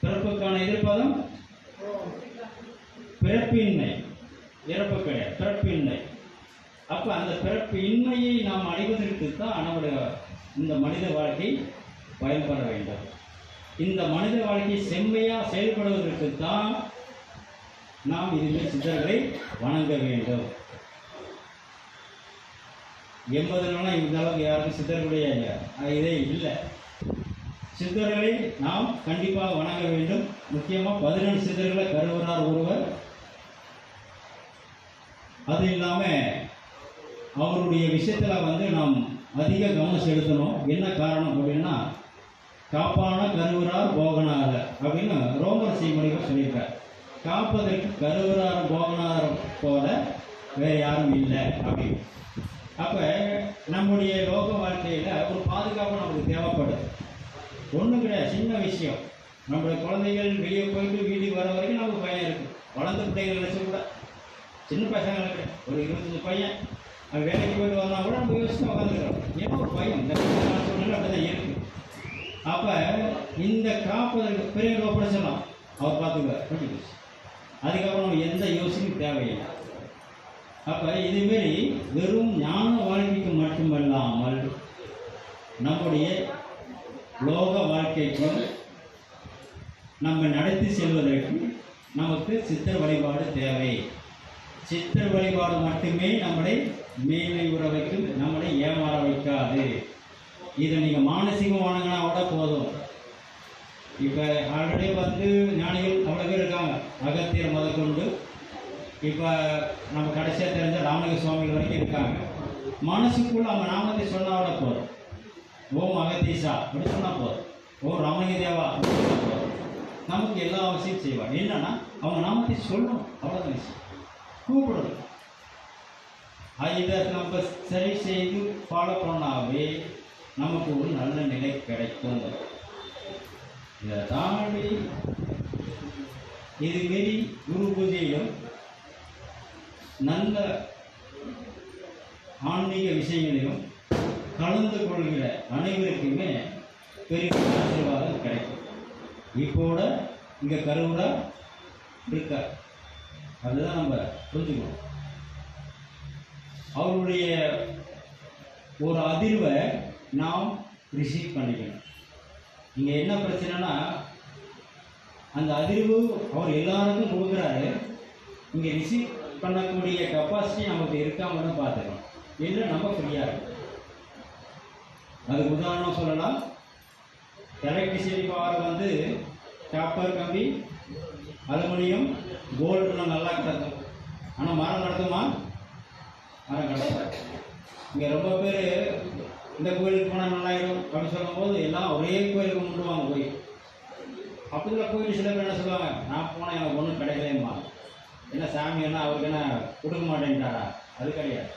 பிறப்புக்கான எதிர்ப்பதம் பிறப்பின்மை, இறப்பு கிடையாது, பிறப்பின்மை. அப்போ அந்த பிறப்பு இன்மையை நாம் அடைவதற்கு தான் நம்முடைய இந்த மனித வாழ்க்கை பயன்பட வேண்டும். இந்த மனித வாழ்க்கை செம்மையாக செயல்படுவதற்கு தான் நாம் இதுவே சித்தர்களை வணங்க வேண்டும். 80 இந்த அளவுக்கு யாருக்கும் சித்தர்களுடைய இதே இல்லை. சித்தர்களை நாம் கண்டிப்பாக வணங்க வேண்டும். முக்கியமாக 14 சித்தர்களை கருவரார் ஒருவர். அது இல்லாமல் அவருடைய விஷயத்தில் நாம் அதிக கவனம் செலுத்தணும். என்ன காரணம் அப்படின்னா, காப்பான கருவரார் போகனார் அப்படின்னு ரோமர் செய்மொழிகள் சொல்லியிருக்கார். காப்பதற்கு கருவரார் போகனார் போல வேறு யாரும் இல்லை அப்படின்னு. அப்போ நம்முடைய லோக வாழ்க்கையில் ஒரு பாதுகாப்பு நமக்கு தேவைப்படுது. ஒன்றும் கிடையாது, சின்ன விஷயம். நம்முடைய குழந்தைகள் வெளியே போயிட்டு வீட்டுக்கு வர வரைக்கும் நமக்கு பயம் இருக்குது. வளர்ந்த பிள்ளைகள் நினச்சக்கூட சின்ன பசங்களுக்கு ஒரு 25 பையன் அது வேலைக்கு போயிட்டு வந்தால் கூட நம்ம யோசிச்சு உட்காந்துக்கிறோம். ஏன்னா ஒரு பையன் இந்த சூழ்நிலை அப்படி தான் இருக்குது. அப்போ இந்த காப்பதற்கு பெரிய ஒப்படைச்சலாம், அவர் பார்த்துக்குவார், கட்டிக்கிச்சு. அதுக்கப்புறம் நம்ம எந்த யோசனையும் தேவையில்லை. அப்போ இதுமாரி வெறும் ஞான வாழ்க்கைக்கு மட்டுமல்லாமல் நம்முடைய லோக வாழ்க்கைக்கும் நம்ம நடத்தி செல்வதற்கு நமக்கு சித்தர் வழிபாடு தேவை. சித்தர் வழிபாடு மட்டுமே நம்மளை மேன்மை உற வைக்கும், நம்மளை ஏமாற வைக்காது. இதை நீங்கள் மானசீகம் வணங்கினா கூட போதும். இப்போ ஆல்ரெடி ஞானிகள் அவ்வளோ பேர் இருக்காங்க, அகத்தியர் முதற்கொண்டு. இப்போ நம்ம கடைசியாக தெரிஞ்ச ராமலிங்க சுவாமிகள் வரைக்கும் இருக்காங்க. மனசுக்குள்ள அவங்க நாமத்தை சொன்னால் கூட போதும். ஓம் அகத்தீசா அப்படி சொன்னால் போதும், ஓம் ராமலிங்க தேவா அப்படி சொன்னால் போதும். நமக்கு எல்லா அவசியம் செய்வாங்க. என்னன்னா அவங்க நாமத்தை சொல்லணும், அவ்வளோதான் விஷயம். கூப்பிடணும். இதை நம்ம சரி செய்து ஃபாலோ பண்ணாவே நமக்கு ஒரு நல்ல நிலை கிடைக்கும். இதை தாண்டி இதுமாரி குரு பூஜையிலும் நல்ல ஆன்மீக விஷயங்களிலும் கலந்து கொள்கிற அனைவருக்குமே பெரிய ஆசீர்வாதம் கிடைக்கும். இப்போட இங்கே கருவூரா இருக்க, அதுதான் நம்ம புரிஞ்சுக்கணும். அவருடைய ஒரு அதிர்வை நாம் ரிசீவ் பண்ணிக்கணும். இங்கே என்ன பிரச்சனைனா, அந்த அதிர்வு அவர் எல்லாருக்கும் கொடுக்குறாரு. இங்கே ரிசீவ் பண்ணக்கூடிய கெப்பாசிட்டி நமக்கு இருக்காமல் தான் பார்த்துக்கணும். இல்லை நம்ம ஃப்ரீயாக இருக்கும். அதுக்கு உதாரணம் சொல்லலாம். எலக்ட்ரிசிட்டி பவர் காப்பர் கம்பி, அலுமினியம், கோல்டுலாம் நல்லா கிடக்கும். ஆனால் மரம் நடத்துமா? மரம் கிடக்காது. இங்கே ரொம்ப பேர் இந்த கோயிலுக்கு போனால் நல்லாயிடும் அப்படின்னு சொல்லும்போது எல்லாம் ஒரே கோயிலுக்கு முண்டுவாங்க போய். அப்படிலாம் கோயில் சில பேர் என்ன சொல்லுவாங்க, நான் போனால் எனக்கு ஒன்றும் கிடைக்கலையம்மா. என்ன சாமி என்ன அவருக்கு என்ன கொடுக்க மாட்டேன்ட்டாரா? அது கிடையாது.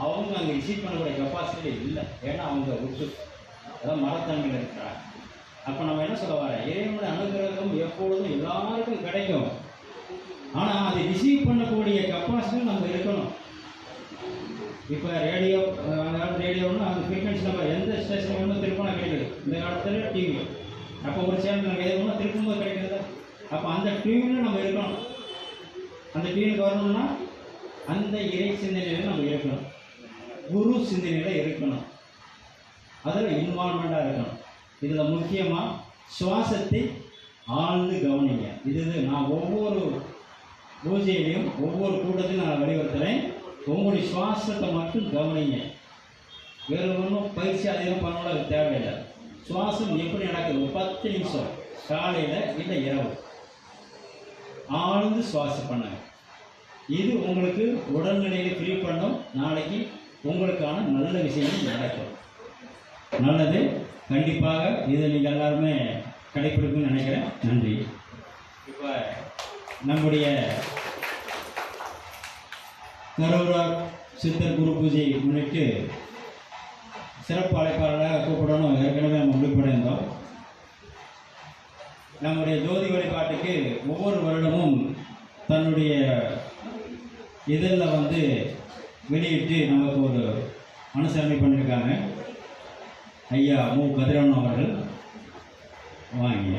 அவங்க அங்கே ரிசீவ் பண்ணக்கூடிய கெப்பாசிட்டி இல்லை. ஏன்னா அவங்க விட்டு அதான் மரத்தன்மையில் இருக்கிறாங்க. அப்போ நம்ம என்ன சொல்ல வர, இறைவனுடைய அனுகிரகம் எப்பொழுதும் எல்லாருக்கும் கிடைக்கும். ஆனால் அதை ரிசீவ் பண்ணக்கூடிய கெப்பாசிட்டி நம்ம இருக்கணும். இப்போ ரேடியோ, அந்த காலத்து ரேடியோன்னா அந்த ஃப்ரீக்வன்சி நம்ம எந்த ஸ்டேஷன் வேணுமோ திருப்பினா கிடைக்குது. இந்த காலத்தில் டிவி, அப்போ ஒரு சேனல் நம்ம எது வேணும் திருப்பும்போது கிடைக்கிறது. அப்போ அந்த டிவியில் நம்ம இருக்கணும். அந்த டிவிக்கு வரணும்னா அந்த இறை சிந்தனையில் நம்ம இருக்கணும், குரு சிந்தனையில் இருக்கணும், அதில் இன்வால்மெண்ட்டாக இருக்கணும். இதில் முக்கியமாக சுவாசத்தை ஆழ்ந்து கவனிங்க. இது நான் ஒவ்வொரு பூஜையிலையும் ஒவ்வொரு கூட்டத்தையும் நான் வலியுறுத்துகிறேன். உங்களுடைய சுவாசத்தை மட்டும் கவனிங்க. வேறு ஒன்றும் பயிற்சி அதிகம் பண்ணணும், அது தேவையில்லை. சுவாசம் எப்படி நடக்குது, ஒரு 10 நிமிஷம் காலையில் இல்லை இரவு ஆழ்ந்து சுவாசம் பண்ணுங்க. இது உங்களுக்கு உடல்நிலையை ஃப்ரீ பண்ணும். நாளைக்கு உங்களுக்கான நல்ல விஷயங்கள் நடக்கும். நல்லது. கண்டிப்பாக இதை நீங்கள் எல்லாருமே கடைப்பிடிப்புன்னு நினைக்கிறேன். நன்றி. இப்போ நம்முடைய கருவூரார் சித்தர் குரு பூஜையை முன்னிட்டு சிறப்பு அழைப்பாளராக கூப்பிடணும் ஏற்கனவே நம்ம முடிவு பண்ணியிருந்தோம். நம்முடைய ஜோதி வழிபாட்டுக்கு ஒவ்வொரு வருடமும் தன்னுடைய இதழில் வந்து வெளியிட்டு நமக்கு ஒரு அனுசரணை பண்ணியிருக்காங்க. ஐயா மு. கதிரவன் அவர்கள் வாங்கிய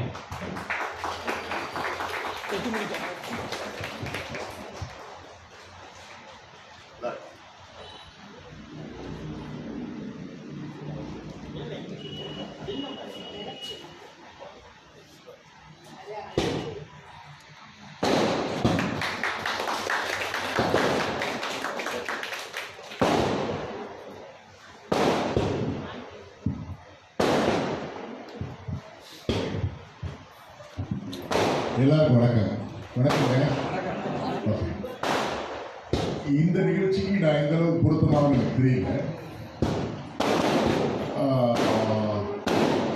எல்லாருக்கும் வணக்கம். வணக்கங்க. இந்த நிகழ்ச்சிக்கு நான் எந்த அளவுக்கு பொருத்தமாக எனக்கு தெரியல.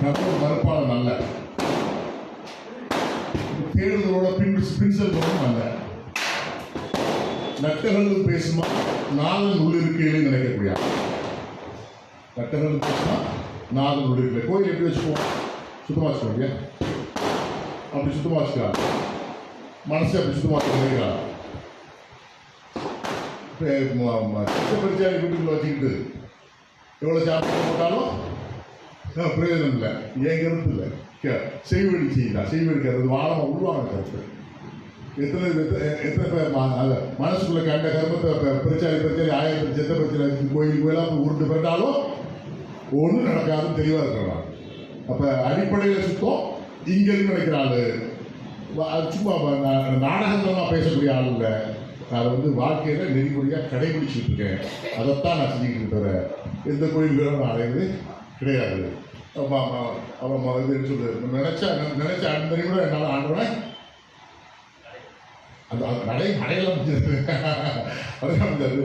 கடவுள் மறுப்பாளர் நல்ல, தேடுதலோட பின்செல்வதும் நல்ல, நட்டகர்கள் பேசுமா நாதன் உள்ளிருக்கையிலே நினைக்கக்கூடிய நட்டகர்கள் பேசுமா நாதன் உள்ளிருக்கை. கோயில் எப்படி வச்சுக்குவோம்? சுத்தமாக வச்சுக்கோங்க. அப்படி சுத்தமாக வச்சுக்கலாம். மனசை அப்படி சுத்தமாக நினைக்கிறான். பெருச்சாரி வீட்டுக்குள்ள வச்சுக்கிட்டு எவ்வளோ சாப்பிட்டு போட்டாலும் பிரயோஜனம் இல்லை. என் கருத்து இல்லை. செய்வடி செய்யலாம். செய்வடிக்கிறது வாழமாக உருவான கருத்து. எத்தனை பேர் அதை மனசுக்குள்ள கண்ட கர்மத்தை பெருச்சாரி ஆயிரத்தி செத்த பிரச்சனை கோயிலாக உருண்டு பெற்றாலும் ஒன்றும் நடக்காதுன்னு தெளிவாக இருக்கிறான். அப்போ அடிப்படையில் சுத்தம் இங்கேருந்து நினைக்கிற ஆள் சும்மா நாடகத்தமாக பேசக்கூடிய ஆள் இல்லை. அதை வந்து வாழ்க்கையில் நெறிமுறையாக கடைபிடிச்சிட்டு இருக்கேன். அதைத்தான் நான் செஞ்சுக்கிட்டு தர எந்த கோயில்களும் நான் அடைவது கிடையாது. அவன் இது சொல்லு நினைச்ச அந்த நிமிடம் என்னால் ஆண்டுவேன். அந்த அடையலாம் முடியாது. அதெல்லாம் முடியாது.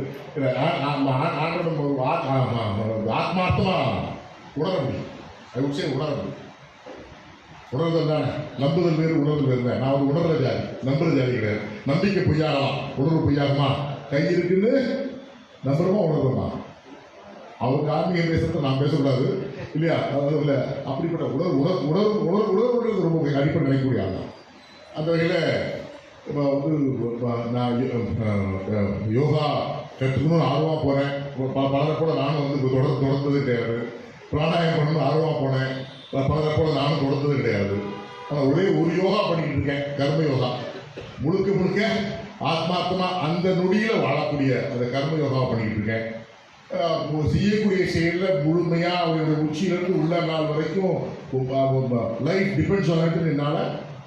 ஆண்டோட ஆத்மார்த்தமாக உணர முடியும். அது விஷயம் உணர முடியும். உணர்தல் தானே. நம்புதல் வேறு உணர்தல் வேறு தான். நான் ஒரு உணர்ற ஜாதி, நம்புற ஜாதி கிடையாது. நம்பிக்கை பொய்யாகலாம், உணர்வு பொய்யாகுமா? கை இருக்குன்னு நம்புறோமா உணர்றோமா? அவருக்கு ஆன்மீகம் பேசுறது நான் பேசக்கூடாது இல்லையா? அதாவது இல்லை அப்படிப்பட்ட உணர்வுன்றது ரொம்ப அடிப்படை நினைக்கக்கூடிய ஆள் தான். அந்த வகையில் இப்போ வந்து நான் யோகா கற்றுக்கணும்னு ஆர்வமாக போனேன். பலரை கூட நானும் வந்து தொடர்ந்தது கிடையாது. பிராணாயம் பண்ணணும்னு ஆர்வமாக போனேன். பலரை போல நானும் தொடர்ந்தது கிடையாது. ஆனால் ஒரே ஒரு யோகா பண்ணிக்கிட்டு இருக்கேன், கர்ம யோகா. முழுக்க முழுக்க ஆத்மார்த்தமாக அந்த நொடியில் வாழக்கூடிய அந்த கர்ம யோகாவை பண்ணிக்கிட்டு இருக்கேன். செய்யக்கூடிய செயலில் முழுமையாக அவருடைய உச்சியிலிருந்து உள்ள நாள் வரைக்கும் லைஃப் டிபெண்ட்ஸ் ஆகிட்டு என்னால்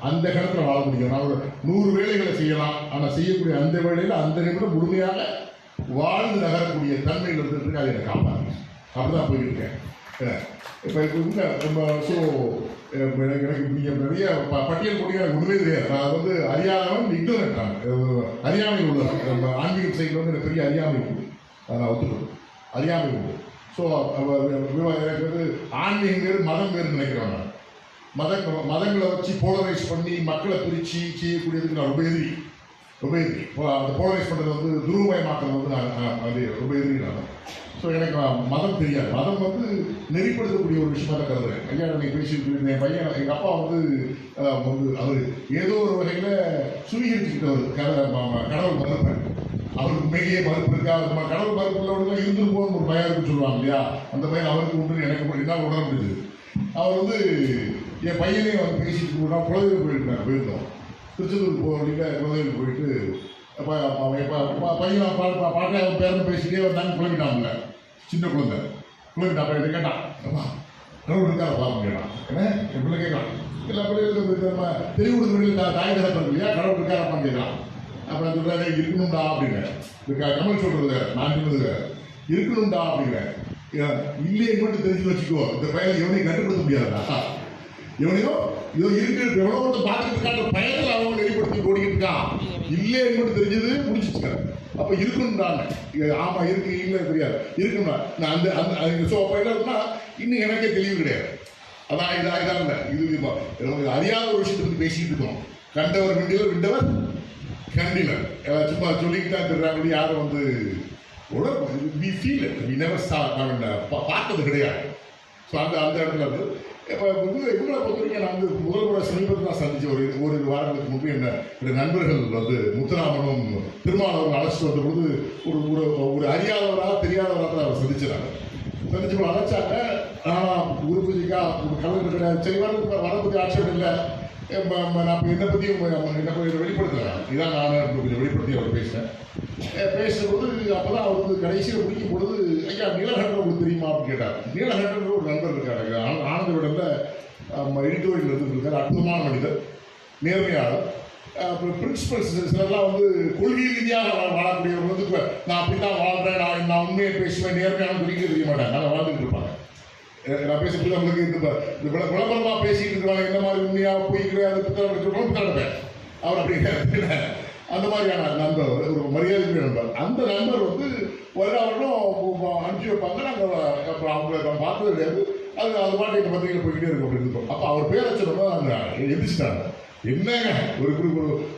அந்த கணத்தில் வாழ முடியும். நான் ஒரு 100 வேலைகளை செய்யலாம். ஆனால் செய்யக்கூடிய அந்த வேலையில் அந்த நிமிடம் முழுமையாக வாழ்ந்து நகரக்கூடிய தன்மையில் இருந்துட்டு அதை எனக்கு காப்பாற்று. அப்படி தான் போயிருக்கேன். இப்போ நம்ம ஸோ எனக்கு நீங்கள் நிறைய பட்டியல் போட்டிங்க. எனக்கு உண்மையே தெரியாது. நான் வந்து அறியாதவன் இக்னோரண்ட். நான் அறியாமை உள்ளது. நம்ம ஆன்மீக சைடில் வந்து எனக்கு பெரிய அறியாமை உண்டு. அதை நான் ஒத்துக்கணும். அறியாமை உண்டு. ஸோ எனக்கு வந்து ஆன்மீகம் வேறு மதம் வேறு நினைக்கிறேன். நான் மதங்களை வச்சு போலரைஸ் பண்ணி மக்களை பிரித்து செய்யக்கூடியதுக்கு நான் ரொம்ப எதிரி. அந்த போலரைஸ் பண்ணுறது வந்து துருவமயமாக்குறது வந்து நான் அது ரொம்ப எதிரி. நான் ஸோ எனக்கு மதம் தெரியாது. மதம் வந்து நெறிப்படுத்தக்கூடிய ஒரு விஷயமா தான் கருதுறேன். ஐயா நீங்கள் பேசிட்டு என் பையன் எங்கள் அப்பா வந்து அவர் ஏதோ ஒரு வகையில் சுவீகரிச்சுக்கிட்டவர். கடவுள் மறுப்பேன். அவருக்கு உண்மையிலேயே மறுப்பு இருக்கா? கடவுள் மறுப்பு உள்ளவர்கள் இருந்துட்டு போகணும் ஒரு பயம் இருக்குன்னு சொல்லுவாங்க இல்லையா? அந்த பயம் அவருக்கு உண்டு, எனக்கு என்ன உணர முடியுது. அவர் வந்து என் பையனே வந்து பேசிட்டு போனால் குலதெய்வம் போயிருந்தோம். திருச்செந்தூர் போகிறீங்க குலதெய்வம் போயிட்டு பையன் பாட்டை அவன் பேரன் பேசிட்டே வந்தாங்க. குழம்பிட்டான்ல, சின்ன குழந்தை குழம்பிட்டான். அப்போ இதை கேட்டான், அம்மா கடவுள் இருக்கார பார்க்க கேட்டான். ஏன்னா என் பிள்ளை கேட்கலாம். எல்லா பிள்ளைகளுக்கு நம்ம தெளிவுடுது தாய் தகப்பன் இல்லையா? கடவுள் இருக்காரப்பான்னு கேட்கலாம். அப்புறம் சொல்கிறாங்க இருக்கணும்டா அப்படின்னு. கமல் சொல்கிறது நான் சொல்றது இருக்கணும்டா அப்படின்னு. இல்லையே மட்டும் தெரிஞ்சு வச்சுக்கோ. இந்த பையனை எவனையும் கட்டுப்படுத்த முடியாதுடா. எவனையோ இதோ இருக்கு எவ்வளோ ஒருத்த பார்த்துட்டு இருக்காங்க. பயத்தில் அவங்க வெளிப்படுத்தி ஓடிக்கிட்டு இருக்கான். இல்லையே மட்டும் தெரிஞ்சது முடிச்சுட்டு. அப்போ இருக்கணும்டான்னு. ஆமாம் இருக்கு, இல்லை தெரியாது, இருக்கணும்டா. நான் அந்த அந்த ஸோ அப்போ என்ன இருக்குன்னா இன்னும் எனக்கே தெளிவு கிடையாது. அதான் இதான் இல்லை. இது அறியாத ஒரு விஷயத்தை பற்றி பேசிக்கிட்டு இருக்கோம். கண்டவர் விண்டவர் விண்டவர் கண்டினர் சும்மா சொல்லிக்கிட்டு தான் தெரிறாங்க. யாரும் வந்து வி ஃபீல் வி நெவர் பார்த்தது கிடையாது. ஸோ அந்த இடத்துல வந்து இப்போ இவங்களை பொறுத்த வரைக்கும் நான் வந்து முதல் முறை சமீபத்தில் தான் சந்திச்சு ஒரு வாரங்களுக்கு முன்பு என்னுடைய நண்பர்கள் வந்து முத்துராமனும் திருமாவளவன் அழைச்சிட்டு வந்த பொழுது ஒரு அறியாதவராக தெரியாதவராக தான் அவர் சந்திச்சாங்க. சந்திச்சு அழைச்சாங்க. ஆனால் குரு பூஜைக்கா கலந்து கிடையாது. சரி வர பற்றி ஆட்சேபம் இல்லை. நான் இப்போ என்னை பற்றியும் என்ன வெளிப்படுத்துகிறேன். இதான் நான் கொஞ்சம் வெளிப்படுத்தி அவர் பேசினேன். பேசும்போது அப்போ தான் அவர் வந்து கடைசியில் முடிக்கும் பொழுது ஐயா நீலகண்டன் உங்களுக்கு தெரியுமா அப்படின்னு கேட்டார். நீலகண்டன் ஒரு நண்பர் இருக்காரு. ஆனந்த விடலில் எடிட்டோரியல் இருக்கார். அற்புதமான மனிதர், நேர்மையாளர். அப்புறம் பிரின்சிபல்ஸ் சிலர்லாம் வந்து கொள்கை ரீதியாக வாழக்கூடியவர் வந்து நான் அப்படி தான் வாழ்கிறேன், நான் உண்மையை பேசுவேன், நேர்மையான சொல்லிக்க தெரிய மாட்டேன், நல்லா வாழ்ந்துட்டு இருப்பாங்க. நான் பேசுறது நம்மளுக்கு இந்த விளம்பரமாக பேசிட்டு இருக்கிறாங்க. இந்த மாதிரி உண்மையாக போய் கிடையாது புத்தகம் அவர் அப்படி அந்த மாதிரியான நண்பர், ஒரு மரியாதைக்குரிய நண்பர். அந்த நண்பர் வந்து அவர்களும் அனுப்பிச்சி வைப்பாங்க. நாங்கள் அப்புறம் அவங்களை நான் பார்த்தது கிடையாது. அது பாட்டு எங்கள் பத்திரிகையில் போய்கிட்டே இருக்கும் அப்படின்னு இருக்கும். அப்போ அவர் பேரை சொன்னப்போ நாங்கள் எதிர்ச்சிட்டாங்க. என்னங்க ஒரு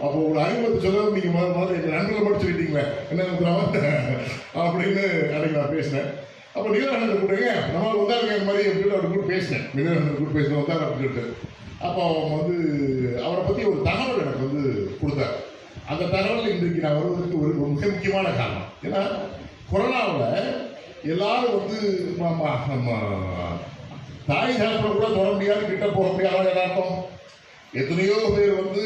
அப்போ ஒரு அறிமுகத்தை சொல்ல நீங்கள் முதல்ல எங்கள் நண்பர்களை மட்டும் சொல்லிட்டீங்களே என்ன அப்படின்னு அன்றைக்கி நான் பேசினேன். அப்போ நீலகண்டன் கூப்பிடுங்க நம்ம வந்தாருங்க இந்த மாதிரி அப்படின்னு அவர் கூட பேசினேன். நீலகண்டன் கூட பேசினேன் வந்தார் அப்படின்னு சொல்லிட்டு. அப்போ அவங்க வந்து அவரை பற்றி ஒரு தகவல் எனக்கு வந்து கொடுத்தார். அந்த தகவல் இன்றைக்கு நான் வருவதற்கு ஒரு மிக முக்கியமான காரணம். ஏன்னா கொரோனாவில் எல்லாரும் வந்து நம்ம தாய் சாப்பிட கூட தொட முடியாது, கிட்ட போக முடியாத எல்லாருக்கும் எத்தனையோ பேர் வந்து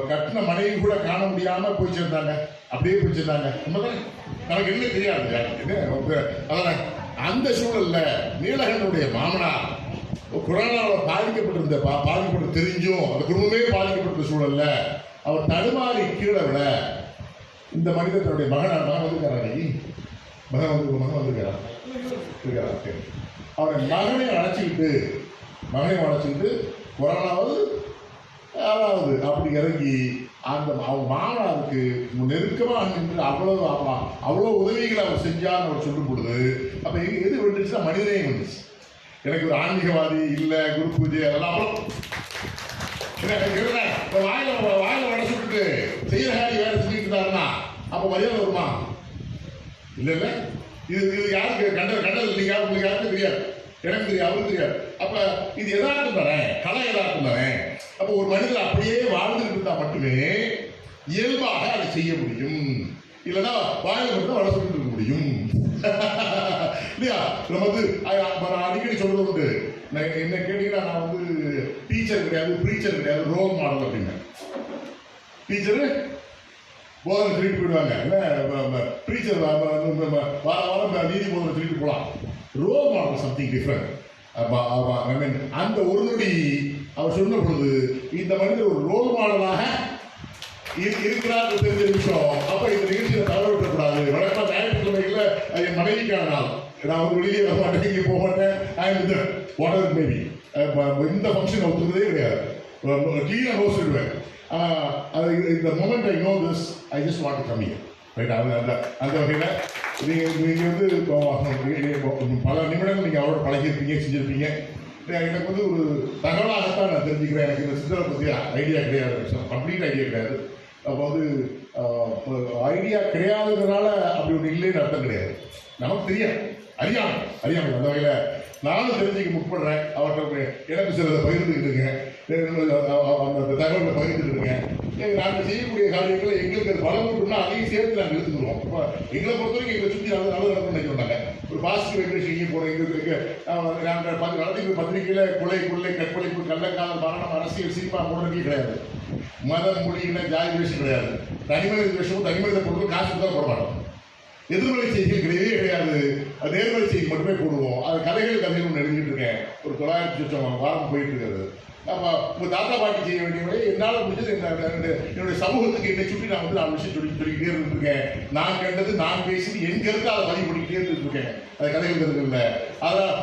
கட்டின மனைவி கூட காண முடியாமல் போய் சேர்ந்தாங்க. அப்படியே போய் சேர்ந்தாங்க. நமக்கு என்ன தெரியாது என்ன. அந்த சூழல்ல நீலகண்டனுடைய மாமனார் கொரோனாவில் பாதிக்கப்பட்டு தெரிஞ்சும் அந்த குடும்பமே பாதிக்கப்பட்ட சூழல்ல அவர் தடுமாறி கீழே விட இந்த மனிதர் தன்னுடைய மகன் வந்திருக்காரா மகன் வந்திருக்காரா அவரை மகனை அழைச்சிக்கிட்டு கொரோனாவது யாராவது அப்படி இறங்கி அவங்க மாமனாருக்கு நெருக்கமாக நின்று அவ்வளோ உதவிகளை அவர் செஞ்சான்னு அவர் சொல்லும் பொழுது அப்போ எது வந்துச்சுன்னா மனிதனையும் வந்துச்சு. எனக்கு ஒரு ஆன்மீகவாதி இல்லை, குரு பூஜை அதெல்லாம் வாயில வட சுட்டுட்டு செய்யற காரி வேலை செஞ்சுட்டு இருந்தாருன்னா அப்போ மரியாதை வருமா? இல்லை இல்லை. இது யாருக்கு கண்டது இல்லையா? உங்களுக்கு யாருக்கும் தெரியாது, எனக்கு தெரியாது, அவருக்கு தெரியாது. அப்ப இது எதார்த்தம் தானே, கலை எதார்த்தம் தானே. அப்போ ஒரு மனிதர் அப்படியே வாழ்ந்துட்டு இருந்தா மட்டுமே இயல்பாக அதை செய்ய முடியும். இல்லைன்னா வாயில மட்டும் வட சுட்டு இருக்க முடியும் இல்லையா? நம்ம வந்து நான் அடிக்கடி சொல்றது உண்டு. என்ன கேட்டீங்கன்னா நான் வந்து டீச்சர் கிடையாது, ப்ரீச்சர் கிடையாது, ரோல் மாடல் அப்படின்னு. டீச்சரு போதனை சொல்லிட்டு போயிடுவாங்க. என்ன ப்ரீச்சர் வாரம் நீதி போதனை சொல்லிட்டு போகலாம். Role model something different. அந்த ஒரு நொடி அவர் சொன்ன பொழுது இந்த மனிதர் ஒரு ரோல் மாடலாக இருக்கிறார் தெரிஞ்ச விஷயம். அப்ப இந்த நிகழ்ச்சியை தவற விடக்கூடாது. வழக்கமாக ஞாயிற்றுக்கிழமைகள்ல என் மனைவிக்கான நாள். நான் வந்து வெளியே வர மாட்டேன், இங்கே போக மாட்டேன். வாட்டர் மேபி இந்த ஃபங்க்ஷன் ஒத்துக்கிறதே கிடையாது. கிளீனாக ரோஸ்டுவேன். இந்த moment I know this, I just want to come here. Right? அந்த வகையில் நீங்கள் வந்து பல நிமிடங்கள் நீங்கள் அவரோட பழகியிருப்பீங்க, செஞ்சுருப்பீங்க. எனக்கு வந்து ஒரு தகவலாகத்தான் நான் தெரிஞ்சுக்கிறேன். எனக்கு இந்த சித்தரை பற்றி ஐடியா கிடையாது, கம்ப்ளீட் ஐடியா கிடையாது. அப்போ வந்து ஐடியா கிடையாதுனால அப்படி ஒன்று இல்லைன்னு அர்த்தம் கிடையாது. நமக்கு தெரியாது, அறியாமை அந்த வகையில் நானும் தெரிஞ்சுக்க முற்படுறேன். அவர்கிட்ட எனக்கு சிலதை பகிர்ந்துக்கிட்டுருங்க, அந்த தகவலை பகிர்ந்துக்கிட்டுருங்க. நாங்கள் செய்யக்கூடிய காரியங்களை எங்களுக்கு அது பலமுட்டுனா அதையும் சேர்த்து நாங்கள் எடுத்துக்கிறோம். இப்போ எங்களை பொறுத்த வரைக்கும் எங்களை சுற்றி நல்லது நடக்கணும்னு நினைக்கிறோம். ஒரு பாசிட்டிவ் வைப்ரேஷன் இங்கே போகிறோம். எங்களுக்கு நாங்கள் நடத்திக்கிற பத்திரிகையில் கொள்ளை கற்பழிப்பு, கள்ளக்காதல், மரணம், அரசியல், சினிமா போடுறதுக்கே கிடையாது. மதம், மொழி, இன, ஜாதி வேஷம் கிடையாது. தனிமனித வேஷமும் தனிமனித பொருளும் காசு தான் போட மாட்டோம். எதிர்மறை செய்திகள் கிடையவே கிடையாது. அது நேர்மறை செய்தி மட்டுமே போடுவோம். அது கதைகள் ஒன்று எழுதிட்டு இருக்கேன். ஒரு 900 வாரம் போயிட்டு இருக்காது. நம்ம உங்கள் தாத்தா பாட்டி செய்ய வேண்டிய முறை என்னால் முடிஞ்சது என்னுடைய சமூகத்துக்கு என்னை சுற்றி நான் வந்து 4 விஷயம் சொல்லிக்கிட்டே இருந்துருக்கேன். நான் கண்டது, நான் பேசி என் கருத்து அதை பதிவு பண்ணிக்கிட்டே இருந்துருக்கேன். அது கதைகள் இல்லை. அதான்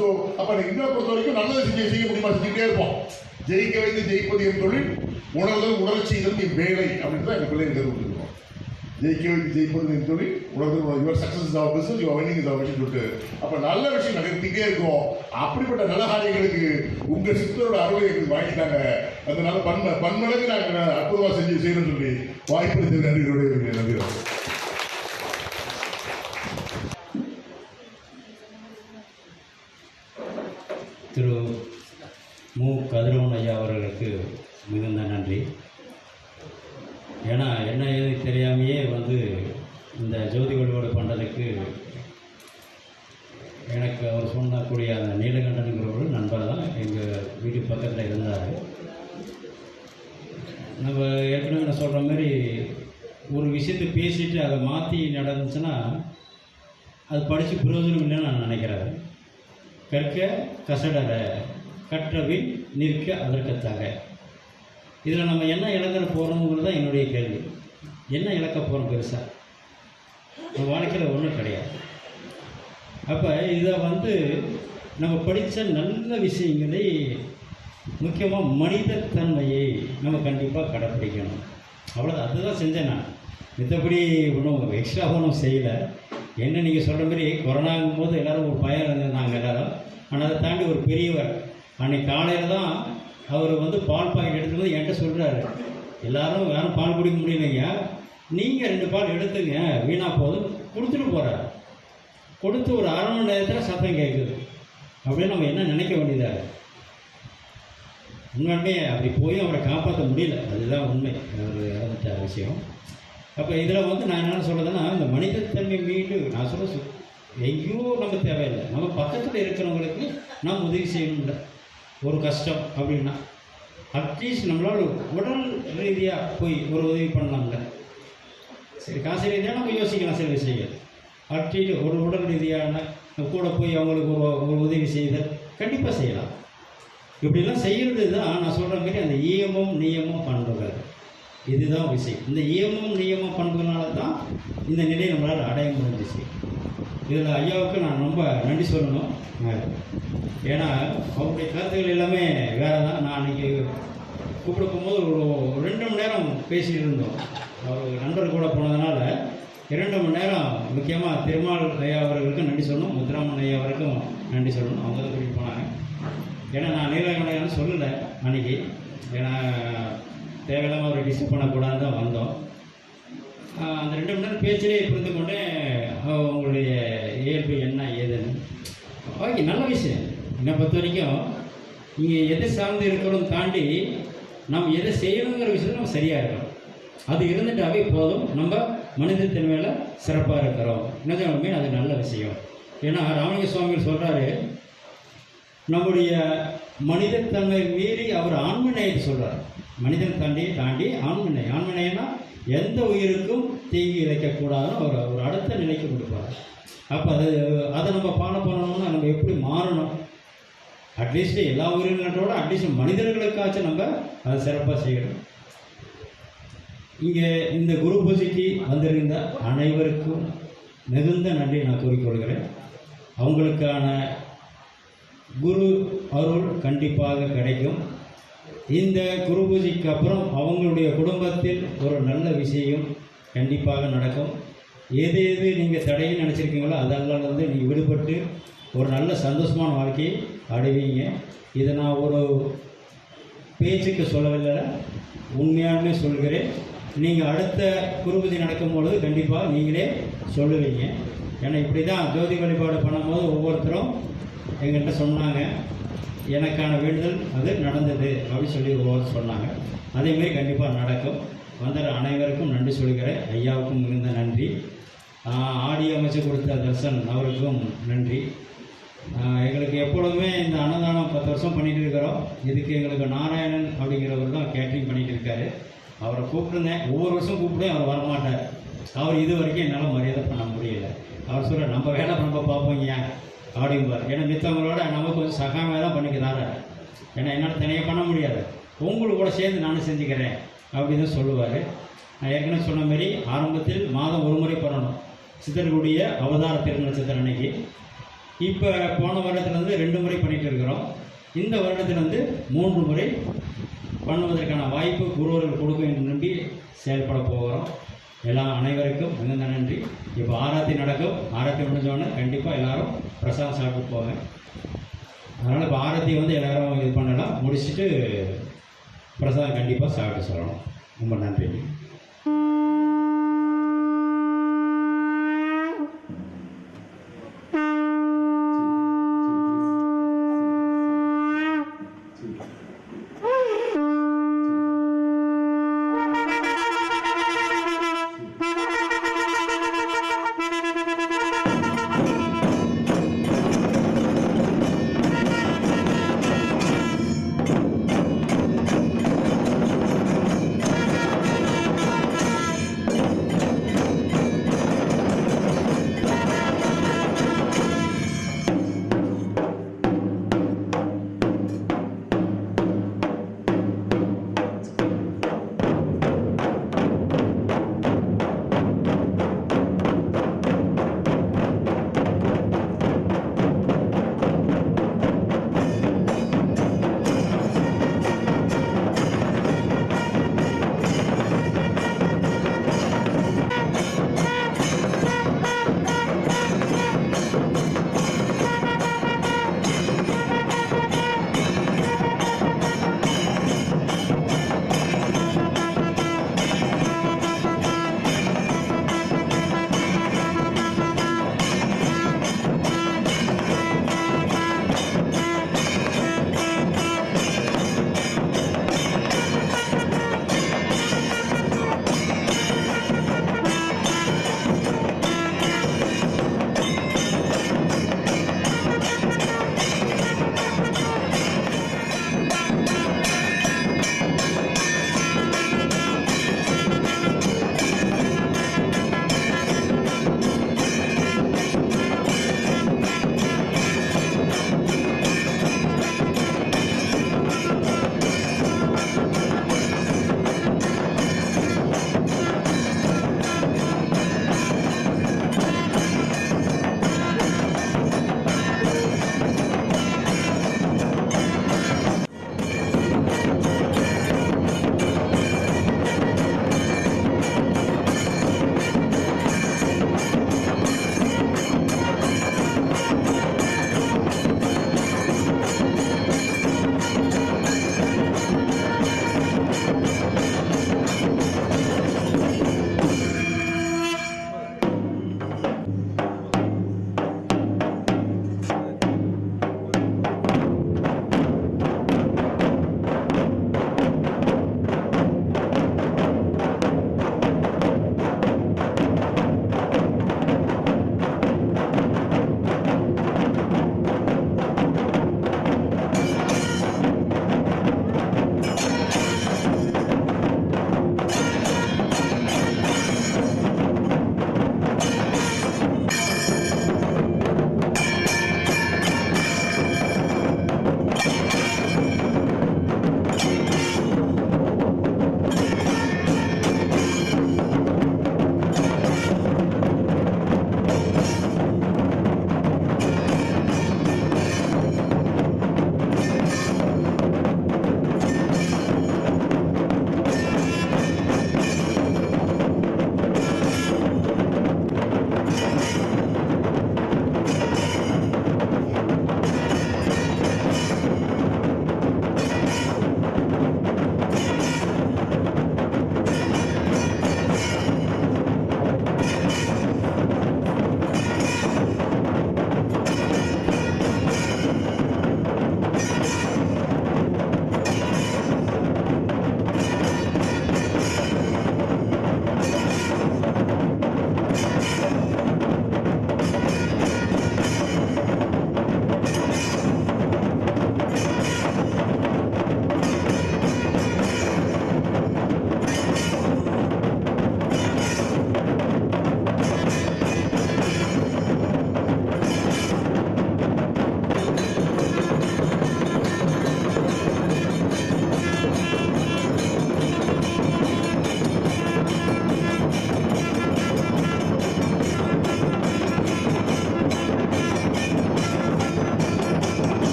ஸோ அப்போ இன்னும் பொறுத்த வரைக்கும் நல்லது செய்ய முடியுமா? செஞ்சுக்கிட்டே இருப்போம். ஜெயிக்க வைத்து ஜெயிப்பது என் தொழில், உணர்தல் உணர்ச்சி இதற்கு என் வேலை அப்படின்னு தான் எங்கள் பிள்ளைங்க கருவிட்டுருக்கோம். ஜெயிக்க வைத்து ஜெயிப்பது என் தொழில், உணர்தல் your success is our business, your winning is our விஷயம் சொல்லிட்டு அப்போ நல்ல விஷயம் நடத்திக்கிட்டே இருக்கும். அப்படிப்பட்ட நல்ல காரியங்களுக்கு உங்கள் சித்தரோட அருளை எங்களுக்கு வாங்கிட்டாங்க. அதனால பன்மடங்கு நாங்கள் அற்புதமாக செய்யணும்னு சொல்லி வாய்ப்பு நன்றியோட நன்றி. திரு மு. கதிரவன் ஐயா அவர்களுக்கு மிகுந்த நன்றி. ஏன்னா என்ன ஏது தெரியாமையே வந்து இந்த ஜோதி வழிபாடு பண்ணுறதுக்கு எனக்கு அவர் சொன்னக்கூடிய அந்த நீலகண்டனுங்கிற ஒரு நண்பர் தான் எங்கள் வீட்டுக்கு பக்கத்தில் இருந்தார். நம்ம ஏற்கனவே நான் சொல்கிற மாதிரி ஒரு விஷயத்தை பேசிட்டு அதை மாற்றி நடந்துச்சுன்னா அது படித்து பிரயோஜனம் இல்லைன்னு நான் நினைக்கிறேன். கற்க கசடற கற்றவில் நிற்க அதற்கத்தாக. இதில் நம்ம என்ன இழந்துட போகிறோங்கிறது தான் என்னுடைய கேள்வி. என்ன இழக்க போகிறோம் பெருசாக? நம்ம வாழ்க்கையில் ஒன்றும் கிடையாது. அப்போ இதை வந்து நம்ம படித்த நல்ல விஷயங்களை, முக்கியமாக மனிதத்தன்மையை நம்ம கண்டிப்பாக கடைப்பிடிக்கணும். அவ்வளோதான், அதுதான் செஞ்சேன் நான். மற்றபடி ஒன்றும் எக்ஸ்ட்ரா ஒன்றும் செய்யலை. என்ன நீங்கள் சொல்கிற மாதிரி கொரோனாங்கும் போது எல்லோரும் ஒரு பயம் இருந்திருந்தாங்க எல்லோரும். ஆனால் அதை தாண்டி ஒரு பெரியவர் அன்றைக்கி காலையில் தான் அவர் வந்து பால் பாக்கெட் எடுத்தும்போது என்கிட்ட சொல்கிறாரு, யாரும் பால் குடிக்க முடியலைங்க, நீங்கள் 2 பால் எடுத்துங்க, வீணாக போதும் கொடுத்துட்டு போகிறார். கொடுத்து ஒரு அரை மணி நேரத்தில் சத்தம் கேட்குது. அப்படின்னு நம்ம என்ன நினைக்க வேண்டியதாக? உண்மையுமே அப்படி போய் அவரை காப்பாற்ற முடியல. அதுதான் உண்மை, அவர் இறந்துட்ட விஷயம். அப்போ இதில் வந்து நான் என்ன சொல்கிறதுன்னா, இந்த மனிதத்தன்மை மீண்டு நான் சொல்ல எங்கேயோ நம்ம தேவையில்லை, நம்ம பக்கத்தில் இருக்கிறவங்களுக்கு நாம் உதவி செய்யணும்ல. ஒரு கஷ்டம் அப்படின்னா அட்லீஸ்ட் நம்மளால் உடல் ரீதியாக போய் ஒரு உதவி பண்ணலாம்ல. சரி, காசு ரீதியாக நம்ம யோசிக்கலாம் சில விஷயங்கள். அட்லீஸ்ட் ஒரு உடல் ரீதியான கூட போய் அவங்களுக்கு ஒரு உதவி செய்தல் கண்டிப்பாக செய்யலாம். இப்படிலாம் செய்கிறது தான் நான் சொல்கிற மாதிரி அந்த ஈயமும் நியமும் பண்புகள். இதுதான் விஷயம். இந்த ஈயமும் நியமும் பண்புனால தான் இந்த நிலையை நம்மளால் அடைய முடிஞ்சிச்சு. இதில் ஐயாவுக்கு நான் ரொம்ப நன்றி சொல்லணும். ஏன்னா அவருடைய கருத்துக்கள் எல்லாமே வேறு தான். நான் அன்றைக்கி கூப்பிட போகும்போது ஒரு 2 மணி நேரம் பேசிகிட்டு இருந்தோம். அவர் நண்பர் கூட போனதுனால 2 மணி நேரம் முக்கியமாக திருமால் ஐயா அவர்களுக்கும் நன்றி சொல்லணும், முத்துராமன் ஐயா அவருக்கும் நன்றி சொல்லணும். அவங்க தான் கூட்டிகிட்டு போனாங்க. ஏன்னா நான் நீலகண்டன் சொல்லலை அன்றைக்கி. ஏன்னா தேவையில்லாமல் அவரை டிஸ்டர்ப் பண்ணக்கூடாது தான் வந்தோம். அந்த 2 மணி நேரம் பேச்சிலே புரிந்து கொண்டே அவங்களுடைய இயல்பு என்ன ஏதுன்னு. ஓகே, நல்ல விஷயம். என்னை பொறுத்த வரைக்கும் இங்கே எதை சார்ந்து இருக்கிறோம் தாண்டி நம்ம எதை செய்யணுங்கிற விஷயத்தில் நம்ம சரியாக இருக்கணும். அது இருந்துட்டாவே போதும், நம்ம மனிதத்தன்மையில் சிறப்பாக இருக்கிறோம். நிஜமே அது நல்ல விஷயம். ஏன்னா ராமலிங்க சுவாமிகள் சொல்கிறாரு, நம்முடைய மனிதத்தன்மை மீறி அவர் ஆண்மநேயத்தை சொல்கிறார். மனிதன் தாண்டி ஆண்மநேயம்னா எந்த உயிருக்கும் தீங்கு இழைக்கக்கூடாதுன்னு அவர் ஒரு அடுத்த நிலைக்கு கொடுப்பார். அப்போ அதை நம்ம ஃபாலோ பண்ணணும்னா நம்ம எப்படி மாறணும்? அட்லீஸ்ட் எல்லா உயிரினங்களோட அட்லீஸ்ட் மனிதர்களுக்காச்சும் நம்ம அதை சிறப்பாக செய்யணும். இங்கே இந்த குரு பூஜைக்கு வந்திருந்த அனைவருக்கும் மிகுந்த நன்றி நான் கூறிக்கொள்கிறேன். அவங்களுக்கான குரு அருள் கண்டிப்பாக கிடைக்கும். இந்த குரு பூஜைக்கு அப்புறம் அவங்களுடைய குடும்பத்தில் ஒரு நல்ல விஷயம் கண்டிப்பாக நடக்கும். எது நீங்கள் தடைன்னு நினச்சிருக்கீங்களோ அதெல்லாம் நீங்கள் விடுபட்டு ஒரு நல்ல சந்தோஷமான வாழ்க்கையை அடைவீங்க. இதை நான் ஒரு பேச்சுக்கு சொல்லவில்லை, உண்மையாலுமே சொல்கிறேன். நீங்கள் அடுத்த குரு பூஜை நடக்கும்பொழுது கண்டிப்பாக நீங்களே சொல்லுவீங்க. ஏன்னா இப்படி தான் ஜோதி வழிபாடு பண்ணும்போது ஒவ்வொருத்தரும் எங்கள்கிட்ட சொன்னாங்க, எனக்கான வேண்டுதல் அது நடந்தது அப்படின்னு சொல்லி ஒவ்வொரு சொன்னாங்க. அதேமாரி கண்டிப்பாக நடக்கும். வந்த அனைவருக்கும் நன்றி சொல்கிறேன். ஐயாவுக்கும் மிகுந்த நன்றி. ஆடியோ அமைச்சு கொடுத்த தர்சன் அவருக்கும் நன்றி. எங்களுக்கு எப்பொழுதுமே இந்த அன்னதானம் 10 வருஷம் பண்ணிகிட்டு இருக்கிறோம். இதுக்கு எங்களுக்கு நாராயணன் அப்படிங்கிறவர் தான் கேட்ரிங் பண்ணிகிட்டு இருக்காரு. அவரை கூப்பிட்டுருந்தேன், ஒவ்வொரு வருஷம் கூப்பிட்டேன், அவர் வரமாட்டார். அவர் இது வரைக்கும் என்னால் மரியாதை பண்ண முடியல. அவர் சொல்கிறார், நம்ம வேலை நம்ம பார்ப்போங்க அப்படிம்பார். ஏன்னா மித்தவங்களோட நம்ம கொஞ்சம் சகாமையாக தான் பண்ணிக்கிறாரு. ஏன்னா என்னால் தனியாக பண்ண முடியாது, உங்களுக்கு கூட சேர்ந்து நானும் செஞ்சுக்கிறேன் அப்படின்னு தான் சொல்லுவார். நான் ஏற்கனவே சொன்ன மாரி ஆரம்பத்தில் மாதம் ஒரு முறை பண்ணணும், சித்தர்களுடைய அவதார திருமண சித்தர் அன்னைக்கு. இப்போ போன வருடத்துலேருந்து 2 முறை பண்ணிகிட்டு இருக்கிறோம். இந்த வருடத்துலேருந்து 3 முறை பண்ணுவதற்கான வாய்ப்பு குருவர்கள் கொடுக்கும் என்று நம்பி செயல்பட போகிறோம். எல்லாம் அனைவருக்கும் மிகுந்த நன்றி. இப்போ ஆராத்தி நடக்கும். ஆராத்தி முடிஞ்சோடனே கண்டிப்பாக எல்லோரும் பிரசாதம் சாப்பிட்டு போங்க. அதனால் இப்போ ஆராத்தி எல்லோரும் இது பண்ணலாம், முடிச்சுட்டு பிரசாதம் கண்டிப்பாக சாப்பிட்டு சொல்லணும். ரொம்ப நன்றி.